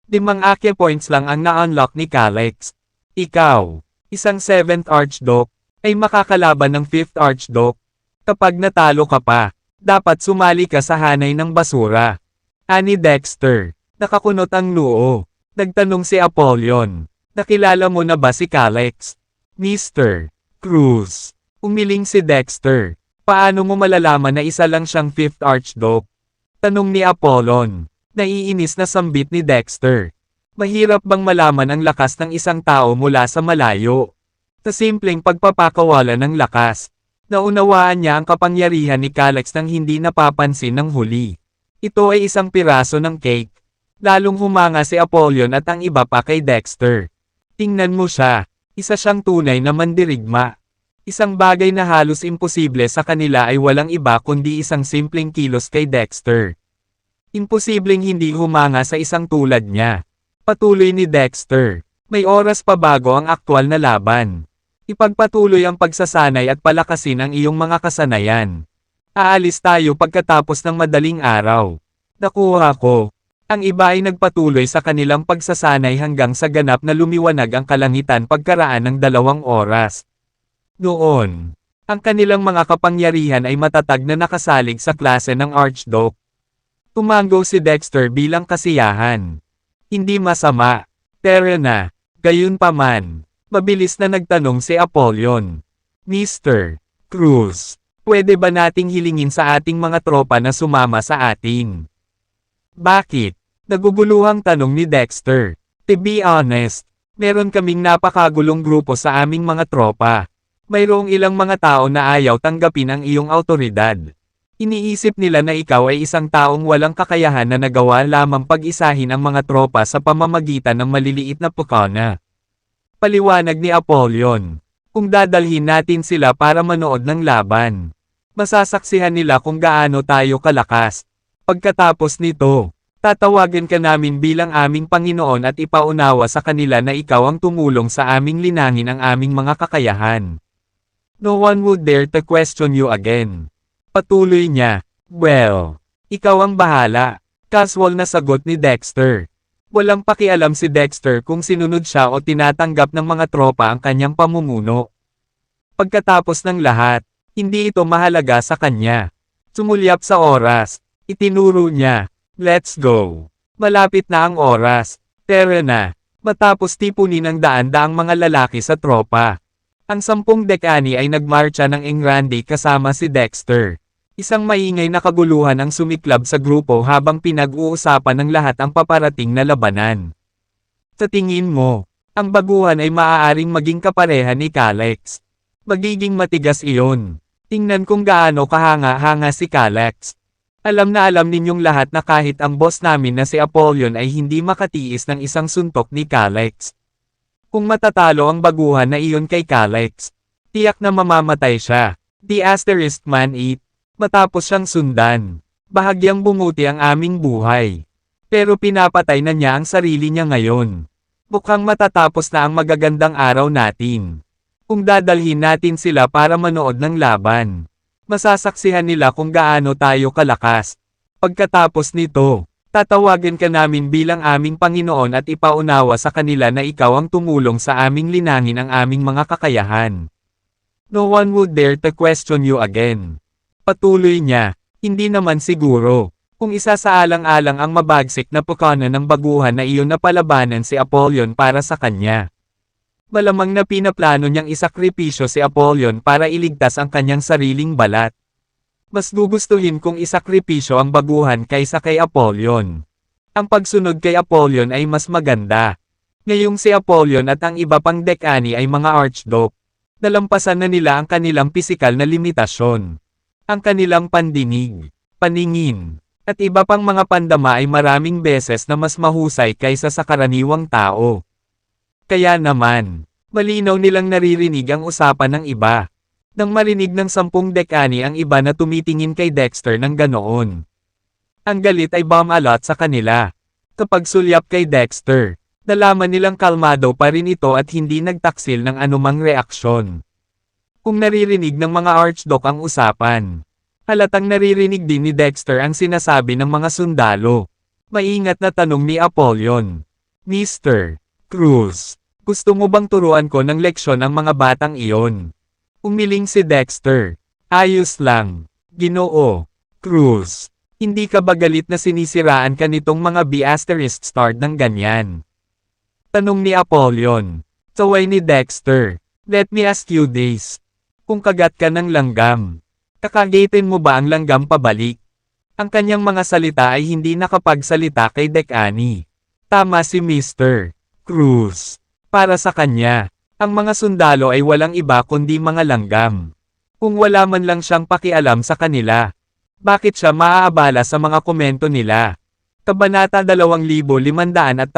5 Acquia Points lang ang na-unlock ni Calix. Ikaw, isang 7th Archduke, ay makakalaban ng 5th Archduke. Kapag natalo ka pa, dapat sumali ka sa hanay ng basura. Ani Dexter, nakakunot ang noo. Nagtanong si Apollyon. Nakilala mo na ba si Calix? Mr. Cruz. Umiling si Dexter. Paano mo malalaman na isa lang siyang 5th Archduke? Tanong ni Apollon. Naiinis na sambit ni Dexter. Mahirap bang malaman ang lakas ng isang tao mula sa malayo? Sa simpleng pagpapakawala ng lakas. Naunawaan niya ang kapangyarihan ni Calix nang hindi napapansin ng huli. Ito ay isang piraso ng cake. Lalong humanga si Apollyon at ang iba pa kay Dexter. Tingnan mo siya. Isa siyang tunay na mandirigma. Isang bagay na halos imposible sa kanila ay walang iba kundi isang simpleng kilos kay Dexter. Imposibleng hindi humanga sa isang tulad niya. Patuloy ni Dexter. May oras pa bago ang aktwal na laban. Ipagpatuloy ang pagsasanay at palakasin ang iyong mga kasanayan. Aalis tayo pagkatapos ng madaling araw. Nakuha ko. Ang iba ay nagpatuloy sa kanilang pagsasanay hanggang sa ganap na lumiwanag ang kalangitan pagkaraan ng 2 oras. Noon, ang kanilang mga kapangyarihan ay matatag na nakasalig sa klase ng Archduke. Tumango si Dexter bilang kasiyahan. Hindi masama. Pero na, gayunpaman, mabilis na nagtanong si Apollyon. Mr. Cruz, pwede ba nating hilingin sa ating mga tropa na sumama sa atin? Bakit? Naguguluhang tanong ni Dexter. To be honest, meron kaming napakagulong grupo sa aming mga tropa. Mayroong ilang mga tao na ayaw tanggapin ang iyong awtoridad. Iniisip nila na ikaw ay isang taong walang kakayahan na nagawa lamang pag-isahin ang mga tropa sa pamamagitan ng maliliit na pukana. Paliwanag ni Apollyon. Kung dadalhin natin sila para manood ng laban, masasaksihan nila kung gaano tayo kalakas. Pagkatapos nito, tatawagan ka namin bilang aming Panginoon at ipaunawa sa kanila na ikaw ang tumulong sa aming linangin ang aming mga kakayahan. No one would dare to question you again. Patuloy niya. Well, ikaw ang bahala. Casual na sagot ni Dexter. Walang pakialam si Dexter kung sinunod siya o tinatanggap ng mga tropa ang kanyang pamumuno. Pagkatapos ng lahat, hindi ito mahalaga sa kanya. Sumulyap sa oras. Itinuro niya. Let's go. Malapit na ang oras. Tara na. Matapos tipunin ng daan-daang mga lalaki sa tropa. Ang 10 dekani ay nagmarcha ng Engrande kasama si Dexter. Isang maingay na kaguluhan ang sumiklab sa grupo habang pinag-uusapan ng lahat ang paparating na labanan. Sa tingin mo, ang baguhan ay maaaring maging kapareha ni Calex. Magiging matigas iyon. Tingnan kung gaano kahanga-hanga si Calex. Alam na alam ninyong lahat na kahit ang boss namin na si Apollyon ay hindi makatiis ng isang suntok ni Calex. Kung matatalo ang baguhan na iyon kay Calex, tiyak na mamamatay siya. The asterisk man eat. Matapos siyang sundan, bahagyang bumuti ang aming buhay. Pero pinapatay na niya ang sarili niya ngayon. Mukhang matatapos na ang magagandang araw natin. Kung dadalhin natin sila para manood ng laban, masasaksihan nila kung gaano tayo kalakas. Pagkatapos nito, tatawagan ka namin bilang aming Panginoon at ipaunawa sa kanila na ikaw ang tumulong sa aming linangin ang aming mga kakayahan. No one would dare to question you again. Patuloy niya, hindi naman siguro. Kung isasaalang-alang ang mabagsik na pukana ng baguhan na iyon na palabanan si Apollyon para sa kanya. Malamang na pinaplano niyang isakripisyo si Apollyon para iligtas ang kanyang sariling balat. Mas gugustuhin kong isakripisyo ang baguhan kaysa kay Apollyon. Ang pagsunod kay Apollyon ay mas maganda. Ngayong si Apollyon at ang iba pang dekani ay mga Archduke. Nalampasan na nila ang kanilang pisikal na limitasyon. Ang kanilang pandinig, paningin, at iba pang mga pandama ay maraming beses na mas mahusay kaysa sa karaniwang tao. Kaya naman, malinaw nilang naririnig ang usapan ng iba. Nang marinig ng 10 dekani ang iba na tumitingin kay Dexter ng ganoon. Ang galit ay bumalot sa kanila. Kapag sulyap kay Dexter, nalaman nilang kalmado pa rin ito at hindi nagtaksil ng anumang reaksyon. Kung naririnig ng mga Archduke ang usapan, halatang naririnig din ni Dexter ang sinasabi ng mga sundalo. Maingat na tanong ni Apollyon. Mr. Cruz, gusto mo bang turuan ko ng leksyon ang mga batang iyon? Umiling si Dexter. Ayos lang. Ginoo. Cruz, hindi ka ba galit na sinisiraan ka nitong mga B** start ng ganyan? Tanong ni Apollyon. Saway ni Dexter. Let me ask you this. Kung kagat ka ng langgam, kakagatin mo ba ang langgam pabalik? Ang kanyang mga salita ay hindi nakapagsalita kay Dekani. Tama si Mr. Cruz. Para sa kanya, ang mga sundalo ay walang iba kundi mga langgam. Kung wala man lang siyang pakialam sa kanila, bakit siya maaabala sa mga komento nila? Kabanata 2539.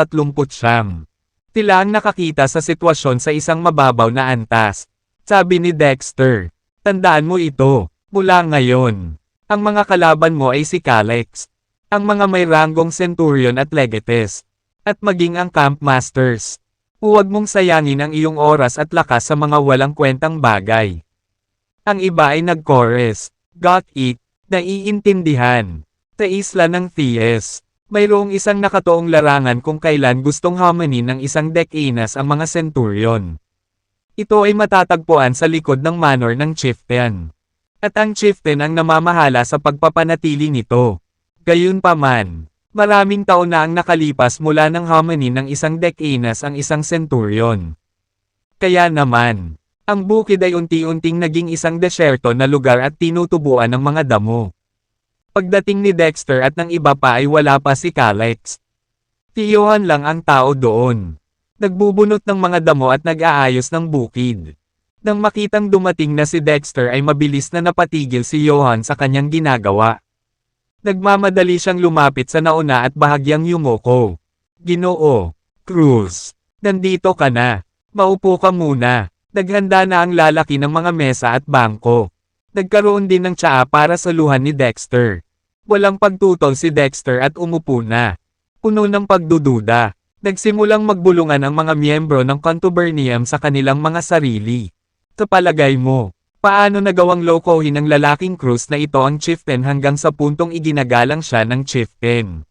Tila ang nakakita sa sitwasyon sa isang mababaw na antas. Sabi ni Dexter, tandaan mo ito, mula ngayon. Ang mga kalaban mo ay si Calyx. Ang mga may ranggong Centurion at Legates. At maging ang Camp Masters. Huwag mong sayangin ang iyong oras at lakas sa mga walang kwentang bagay. Ang iba ay nag-chorus. Got it, naiintindihan. Sa isla ng Thies. Mayroong isang nakatoong larangan kung kailan gustong hamanin ng isang Decanas ang mga Centurion. Ito ay matatagpuan sa likod ng manor ng Chieftain. At ang Chieftain ang namamahala sa pagpapanatili nito. Gayunpaman, maraming taon na ang nakalipas mula ng hamanin ng isang Decanas ang isang Centurion. Kaya naman, ang bukid ay unti-unting naging isang desyerto na lugar at tinutubuan ng mga damo. Pagdating ni Dexter at ng iba pa ay wala pa si Calyx. Si Johan lang ang tao doon. Nagbubunot ng mga damo at nag-aayos ng bukid. Nang makitang dumating na si Dexter ay mabilis na napatigil si Johan sa kanyang ginagawa. Nagmamadali siyang lumapit sa nauna at bahagyang yumuko. Ginoo, Cruz, nandito ka na. Maupo ka muna. Naghanda na ang lalaki ng mga mesa at bangko. Nagkaroon din ng tsaa para sa luhan ni Dexter. Walang pagtutol si Dexter at umupo na. Puno ng pagdududa. Nagsimulang magbulungan ang mga miyembro ng Contubernium sa kanilang mga sarili. Sa palagay mo, paano nagawang lokohin ng lalaking Cruz na ito ang Chieftain hanggang sa puntong iginagalang siya ng Chieftain?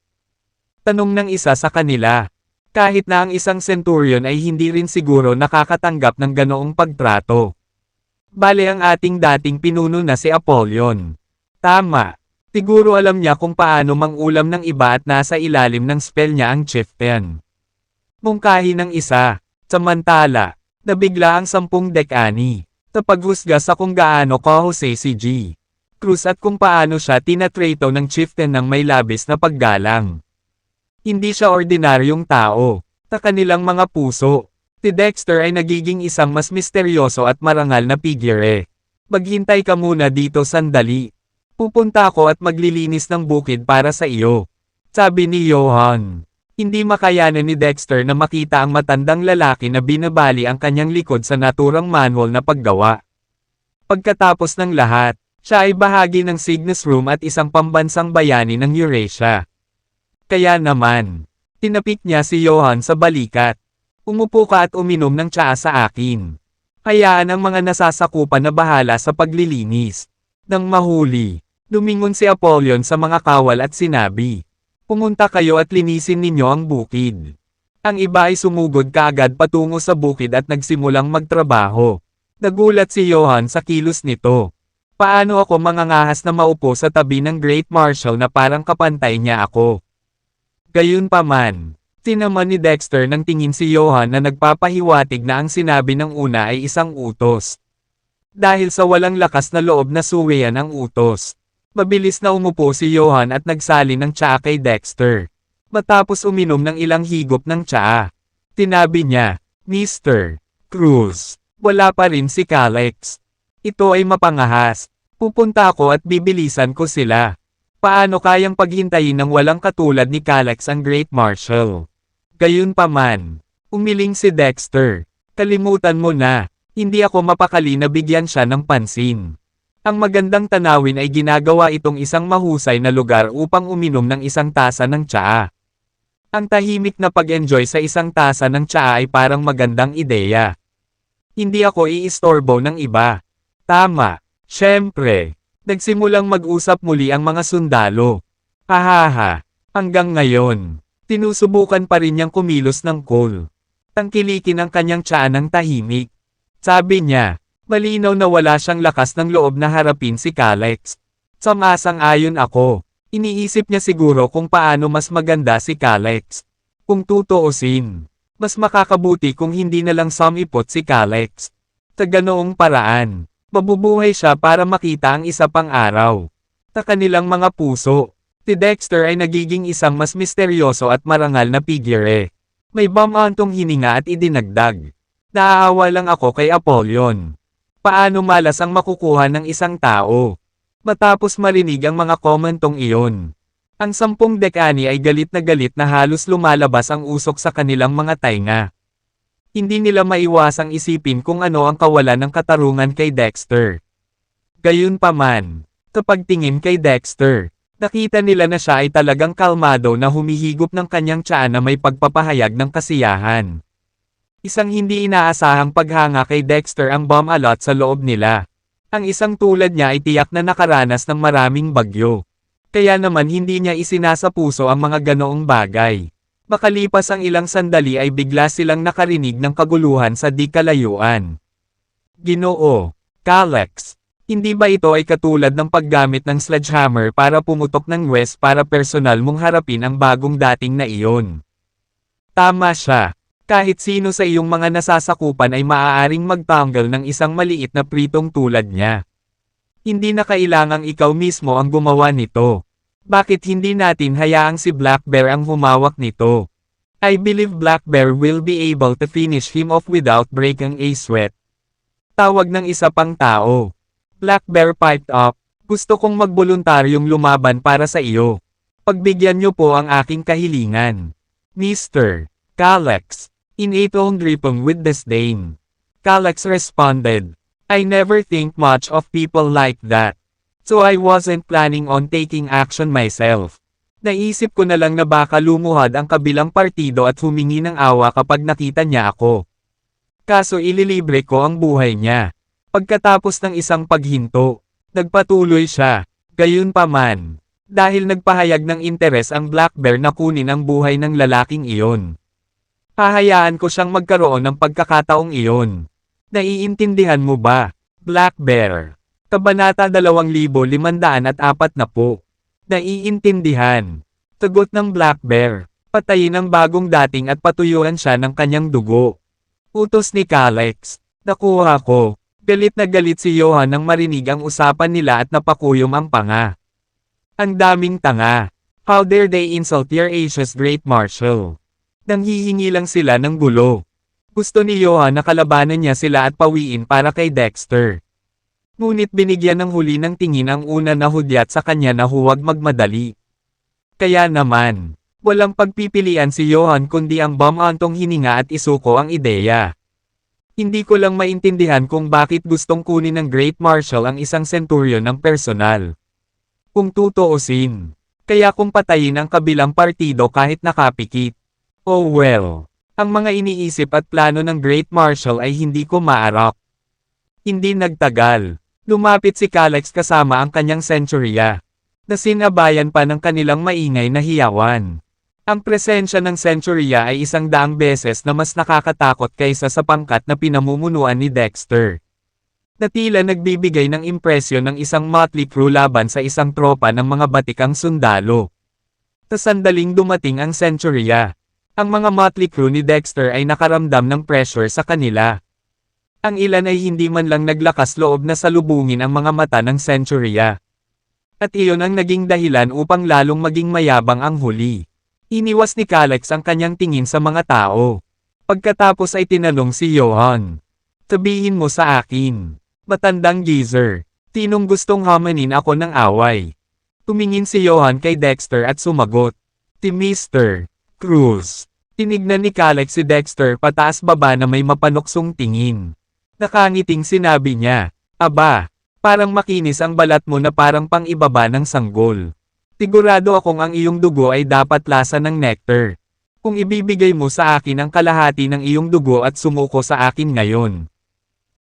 Tanong ng isa sa kanila. Kahit na ang isang Centurion ay hindi rin siguro nakakatanggap ng ganoong pagtrato. Bale ang ating dating pinuno na si Apollyon. Tama. Siguro alam niya kung paano mangulam ng iba at nasa ilalim ng spell niya ang Chieftain. Mungkahi ng isa. Samantala, nabigla ang 10 Decani. Sa paghusga sa kung gaano kahusay si G. Cruz at kung paano siya tinatrato ng Chieftain ng may labis na paggalang. Hindi siya ordinaryong tao. Sa kanilang mga puso. Si Dexter ay nagiging isang mas misteryoso at marangal na figure. Maghintay ka muna dito sandali. Pupunta ako at maglilinis ng bukid para sa iyo. Sabi ni Johan. Hindi makayanan ni Dexter na makita ang matandang lalaki na binabali ang kanyang likod sa naturang manual na paggawa. Pagkatapos ng lahat, siya ay bahagi ng Cygnus Room at isang pambansang bayani ng Eurasia. Kaya naman, tinapik niya si Johan sa balikat. Umupo ka at uminom ng tsaa sa akin. Hayaan ang mga nasasakupan na bahala sa paglilinis. Nang mahuli, lumingon si Apollyon sa mga kawal at sinabi, pumunta kayo at linisin ninyo ang bukid. Ang iba ay sumugod kaagad patungo sa bukid at nagsimulang magtrabaho. Nagulat si Johan sa kilos nito. Paano ako mangangahas na maupo sa tabi ng Great Marshal na parang kapantay niya ako? Gayunpaman, tinaman ni Dexter ng tingin si Johan na nagpapahiwatig na ang sinabi ng una ay isang utos. Dahil sa walang lakas na loob na suweyan ang utos. Mabilis na umupo si Johan at nagsali ng tsaa kay Dexter. Matapos uminom ng ilang higop ng tsaa. Tinabi niya, Mr. Cruz, wala pa rin si Calyx. Ito ay mapangahas. Pupunta ako at bibilisan ko sila. Paano kayang paghintayin ng walang katulad ni Calyx ang Great Marshal? Gayunpaman, umiling si Dexter. Kalimutan mo na, hindi ako mapakali na bigyan siya ng pansin. Ang magandang tanawin ay ginagawa itong isang mahusay na lugar upang uminom ng isang tasa ng tsaa. Ang tahimik na pag-enjoy sa isang tasa ng tsaa ay parang magandang ideya. Hindi ako iistorbo ng iba. Tama, syempre. Nagsimulang mag-usap muli ang mga sundalo. Hahaha, hanggang ngayon, tinusubukan pa rin niyang kumilos ng coal. Tangkilikin ang kanyang tsaa ng tahimik. Sabi niya, malinaw na wala siyang lakas ng loob na harapin si Calyx. Samasang-ayon ako. Iniisip niya siguro kung paano mas maganda si Calyx. Kung tutuusin, mas makakabuti kung hindi na lang sumipot si Calyx. Sa ganoong paraan, mabubuhay siya para makita ang isa pang araw. Sa kanilang mga puso, si Dexter ay nagiging isang mas misteryoso at marangal na figure. May bamantong hininga at idinagdag. Naaawa lang ako kay Apollyon. Paano malas ang makukuha ng isang tao? Matapos marinig ang mga komentong iyon. Ang 10 Decani ay galit na halos lumalabas ang usok sa kanilang mga tainga. Hindi nila maiwasang isipin kung ano ang kawalan ng katarungan kay Dexter. Gayunpaman, kapag tingin kay Dexter, nakita nila na siya ay talagang kalmado na humihigop ng kanyang tiyan na may pagpapahayag ng kasiyahan. Isang hindi inaasahang paghanga kay Dexter ang bum-alot sa loob nila. Ang isang tulad niya ay tiyak na nakaranas ng maraming bagyo. Kaya naman hindi niya isinasapuso ang mga ganoong bagay. Makalipas ang ilang sandali ay bigla silang nakarinig ng kaguluhan sa di kalayuan. Ginoo, Kalex, hindi ba ito ay katulad ng paggamit ng sledgehammer para pumutok ng west para personal mong harapin ang bagong dating na iyon? Tama siya. Kahit sino sa iyong mga nasasakupan ay maaaring magtanggal ng isang maliit na pritong tulad niya. Hindi na kailangang ikaw mismo ang gumawa nito. Bakit hindi natin hayaang si Black Bear ang humawak nito? I believe Black Bear will be able to finish him off without breaking a sweat. Tawag ng isa pang tao. Black Bear piped up, gusto kong magboluntaryong lumaban para sa iyo. Pagbigyan niyo po ang aking kahilingan. Mr. Kalex, in a tone dripping with disdain. Kalex responded, I never think much of people like that. So I wasn't planning on taking action myself. Naisip ko na lang na baka lumuhad ang kabilang partido at humingi ng awa kapag nakita niya ako. Kaso ililibre ko ang buhay niya. Pagkatapos ng isang paghinto, nagpatuloy siya. Gayunpaman, dahil nagpahayag ng interes ang Black Bear na kunin ang buhay ng lalaking iyon. Hahayaan ko siyang magkaroon ng pagkakataong iyon. Naiintindihan mo ba, Black Bear? Kabanata 2540. Naiintindihan. Tugot ng Black Bear. Patayin ang bagong dating at patuyuan siya ng kanyang dugo. Utos ni Kalex. Nakuha ko. Galit na galit si Johan nang marinig ang usapan nila at napakuyom ang panga. Ang daming tanga. How dare they insult your Asia's Great Marshal? Nanghihingi lang sila ng gulo. Gusto ni Johan na kalabanan niya sila at pawiin para kay Dexter. Ngunit binigyan ng huli ng tingin ang una na hudyat sa kanya na huwag magmadali. Kaya naman, walang pagpipilian si Johan kundi ang bum-antong hininga at isuko ang ideya. Hindi ko lang maintindihan kung bakit gustong kunin ng Great Marshal ang isang centurion ng personal. Kung tutuusin, kaya kung patayin ang kabilang partido kahit nakapikit. Oh well. Ang mga iniisip at plano ng Great Marshal ay hindi ko maarap. Hindi nagtagal. Lumapit si Kalex kasama ang kanyang senchurya. Nasinabayan pa ng kanilang maingay na hiyawan. Ang presensya ng senchurya ay 100 beses na mas nakakatakot kaysa sa pangkat na pinamumunuan ni Dexter. Na tila nagbibigay ng impresyon ng isang motley crew laban sa isang tropa ng mga batikang sundalo. Sa sandaling dumating ang senchurya. Ang mga motley crew ni Dexter ay nakaramdam ng pressure sa kanila. Ang ilan ay hindi man lang naglakas loob na salubungin ang mga mata ng senchurya. At iyon ang naging dahilan upang lalong maging mayabang ang huli. Iniwas ni Kalex ang kanyang tingin sa mga tao. Pagkatapos ay tinanong si Johan. Sabihin mo sa akin, matandang geezer, tinong gustong hamanin ako ng away. Tumingin si Johan kay Dexter at sumagot. Si Mr. Cruz. Tinignan ni Kalex si Dexter pataas-baba na may mapanuksong tingin. Nakangiting sinabi niya, Aba, parang makinis ang balat mo na parang pang-ibaba ng sanggol. Sigurado akong ang iyong dugo ay dapat lasa ng nectar. Kung ibibigay mo sa akin ang kalahati ng iyong dugo at sumuko sa akin ngayon,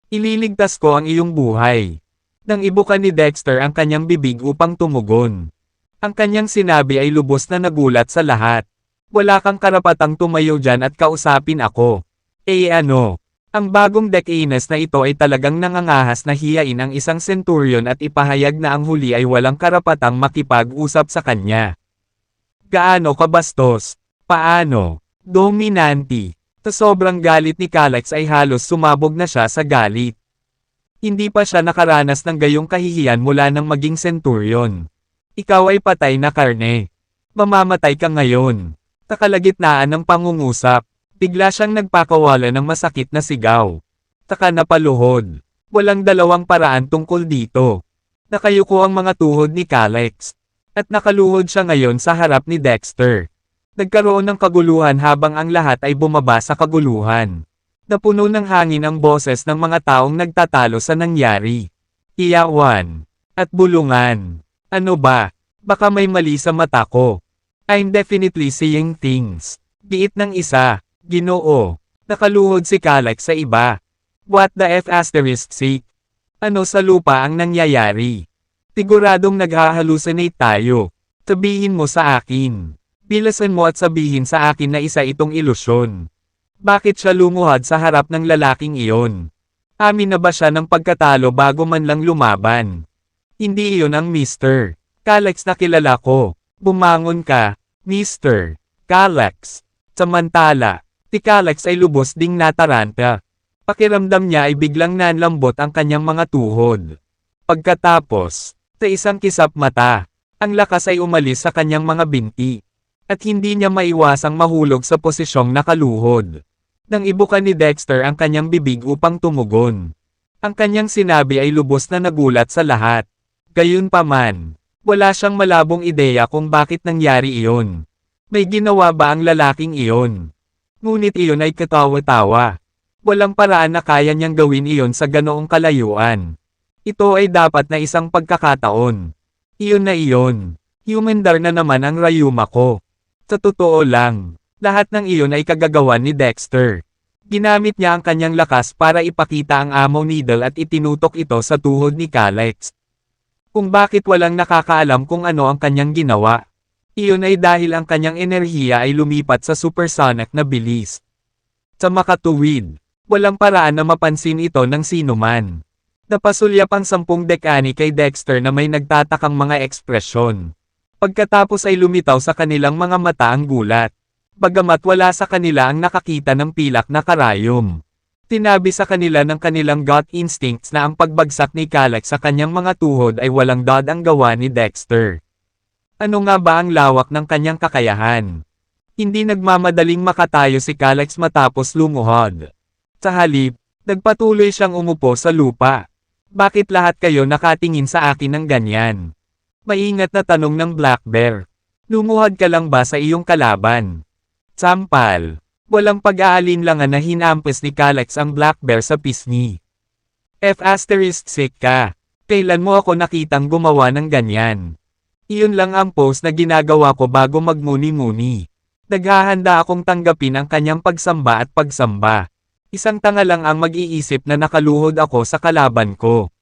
ililigtas ko ang iyong buhay. Nang ibukan ni Dexter ang kanyang bibig upang tumugon. Ang kanyang sinabi ay lubos na nagulat sa lahat. Wala kang karapatang tumayo dyan at kausapin ako. Ano? Ang bagong Decanes na ito ay talagang nangangahas na hiyain ang isang centurion at ipahayag na ang huli ay walang karapatang makipag-usap sa kanya. Gaano kabastos? Paano? Dominante. Sa sobrang galit ni Kalex ay halos sumabog na siya sa galit. Hindi pa siya nakaranas ng gayong kahihiyan mula nang maging centurion. Ikaw ay patay na karne. Mamamatay ka ngayon. Sa kalagitnaan ng pangungusap, bigla siyang nagpakawala ng masakit na sigaw. Saka napaluhod. Walang dalawang paraan tungkol dito. Nakayuko ang mga tuhod ni Kalex. At nakaluhod siya ngayon sa harap ni Dexter. Nagkaroon ng kaguluhan habang ang lahat ay bumaba sa kaguluhan. Napuno ng hangin ang boses ng mga taong nagtatalo sa nangyari. Iyawan. At bulungan. Ano ba? Baka may mali sa mata ko. I'm definitely seeing things. Biit ng isa. Ginoo. Nakaluhod si Kalek sa iba. What the F asterisk sake? Ano sa lupa ang nangyayari? Siguradong naghahalusinate tayo. Sabihin mo sa akin. Bilasan mo at sabihin sa akin na isa itong ilusyon. Bakit siya lumuhad sa harap ng lalaking iyon? Amin na ba siya ng pagkatalo bago man lang lumaban? Hindi iyon ang Mr. Kalex na kilala ko. Bumangon ka, Mr. Kalex. Samantala, si Kalex ay lubos ding nataranta. Pakiramdam niya ay biglang nanlambot ang kanyang mga tuhod. Pagkatapos, sa isang kisap mata, ang lakas ay umalis sa kanyang mga binti. At hindi niya maiwasang mahulog sa posisyong nakaluhod. Nang ibuka ni Dexter ang kanyang bibig upang tumugon. Ang kanyang sinabi ay lubos na nagulat sa lahat. Gayunpaman, wala siyang malabong ideya kung bakit nangyari iyon. May ginawa ba ang lalaking iyon? Ngunit iyon ay katawa-tawa. Walang paraan na kaya niyang gawin iyon sa ganoong kalayuan. Ito ay dapat na isang pagkakataon. Iyon na iyon. Humandar na naman ang Ryuma ko. Sa totoo lang, lahat ng iyon ay kagagawan ni Dexter. Ginamit niya ang kanyang lakas para ipakita ang Ammo Needle at itinutok ito sa tuhod ni Kalex. Kung bakit walang nakakaalam kung ano ang kanyang ginawa. Iyon ay dahil ang kanyang enerhiya ay lumipat sa supersonic na bilis. Sa makatuwid, walang paraan na mapansin ito ng sinuman. Napasulyap ang 10 dekani kay Dexter na may nagtatakang mga ekspresyon. Pagkatapos ay lumitaw sa kanilang mga mata ang gulat. Bagamat wala sa kanila ang nakakita ng pilak na karayom. Tinabi sa kanila ng kanilang gut instincts na ang pagbagsak ni Kalex sa kanyang mga tuhod ay walang dod ang gawa ni Dexter. Ano nga ba ang lawak ng kanyang kakayahan? Hindi nagmamadaling makatayo si Kalex matapos lumuhod. Sa halip, nagpatuloy siyang umupo sa lupa. Bakit lahat kayo nakatingin sa akin ng ganyan? Maingat na tanong ng Black Bear. Lumuhod ka lang ba sa iyong kalaban? Sampal. Walang pag-aalinlangan na hinampes ni Kalex ang Black Bear sa pisngi. F*** ka. Kailan mo ako nakitang gumawa ng ganyan? Iyon lang ang pose na ginagawa ko bago magmuni-muni. Naghahanda akong tanggapin ang kanyang pagsamba at pagsamba. Isang tanga lang ang mag-iisip na nakaluhod ako sa kalaban ko.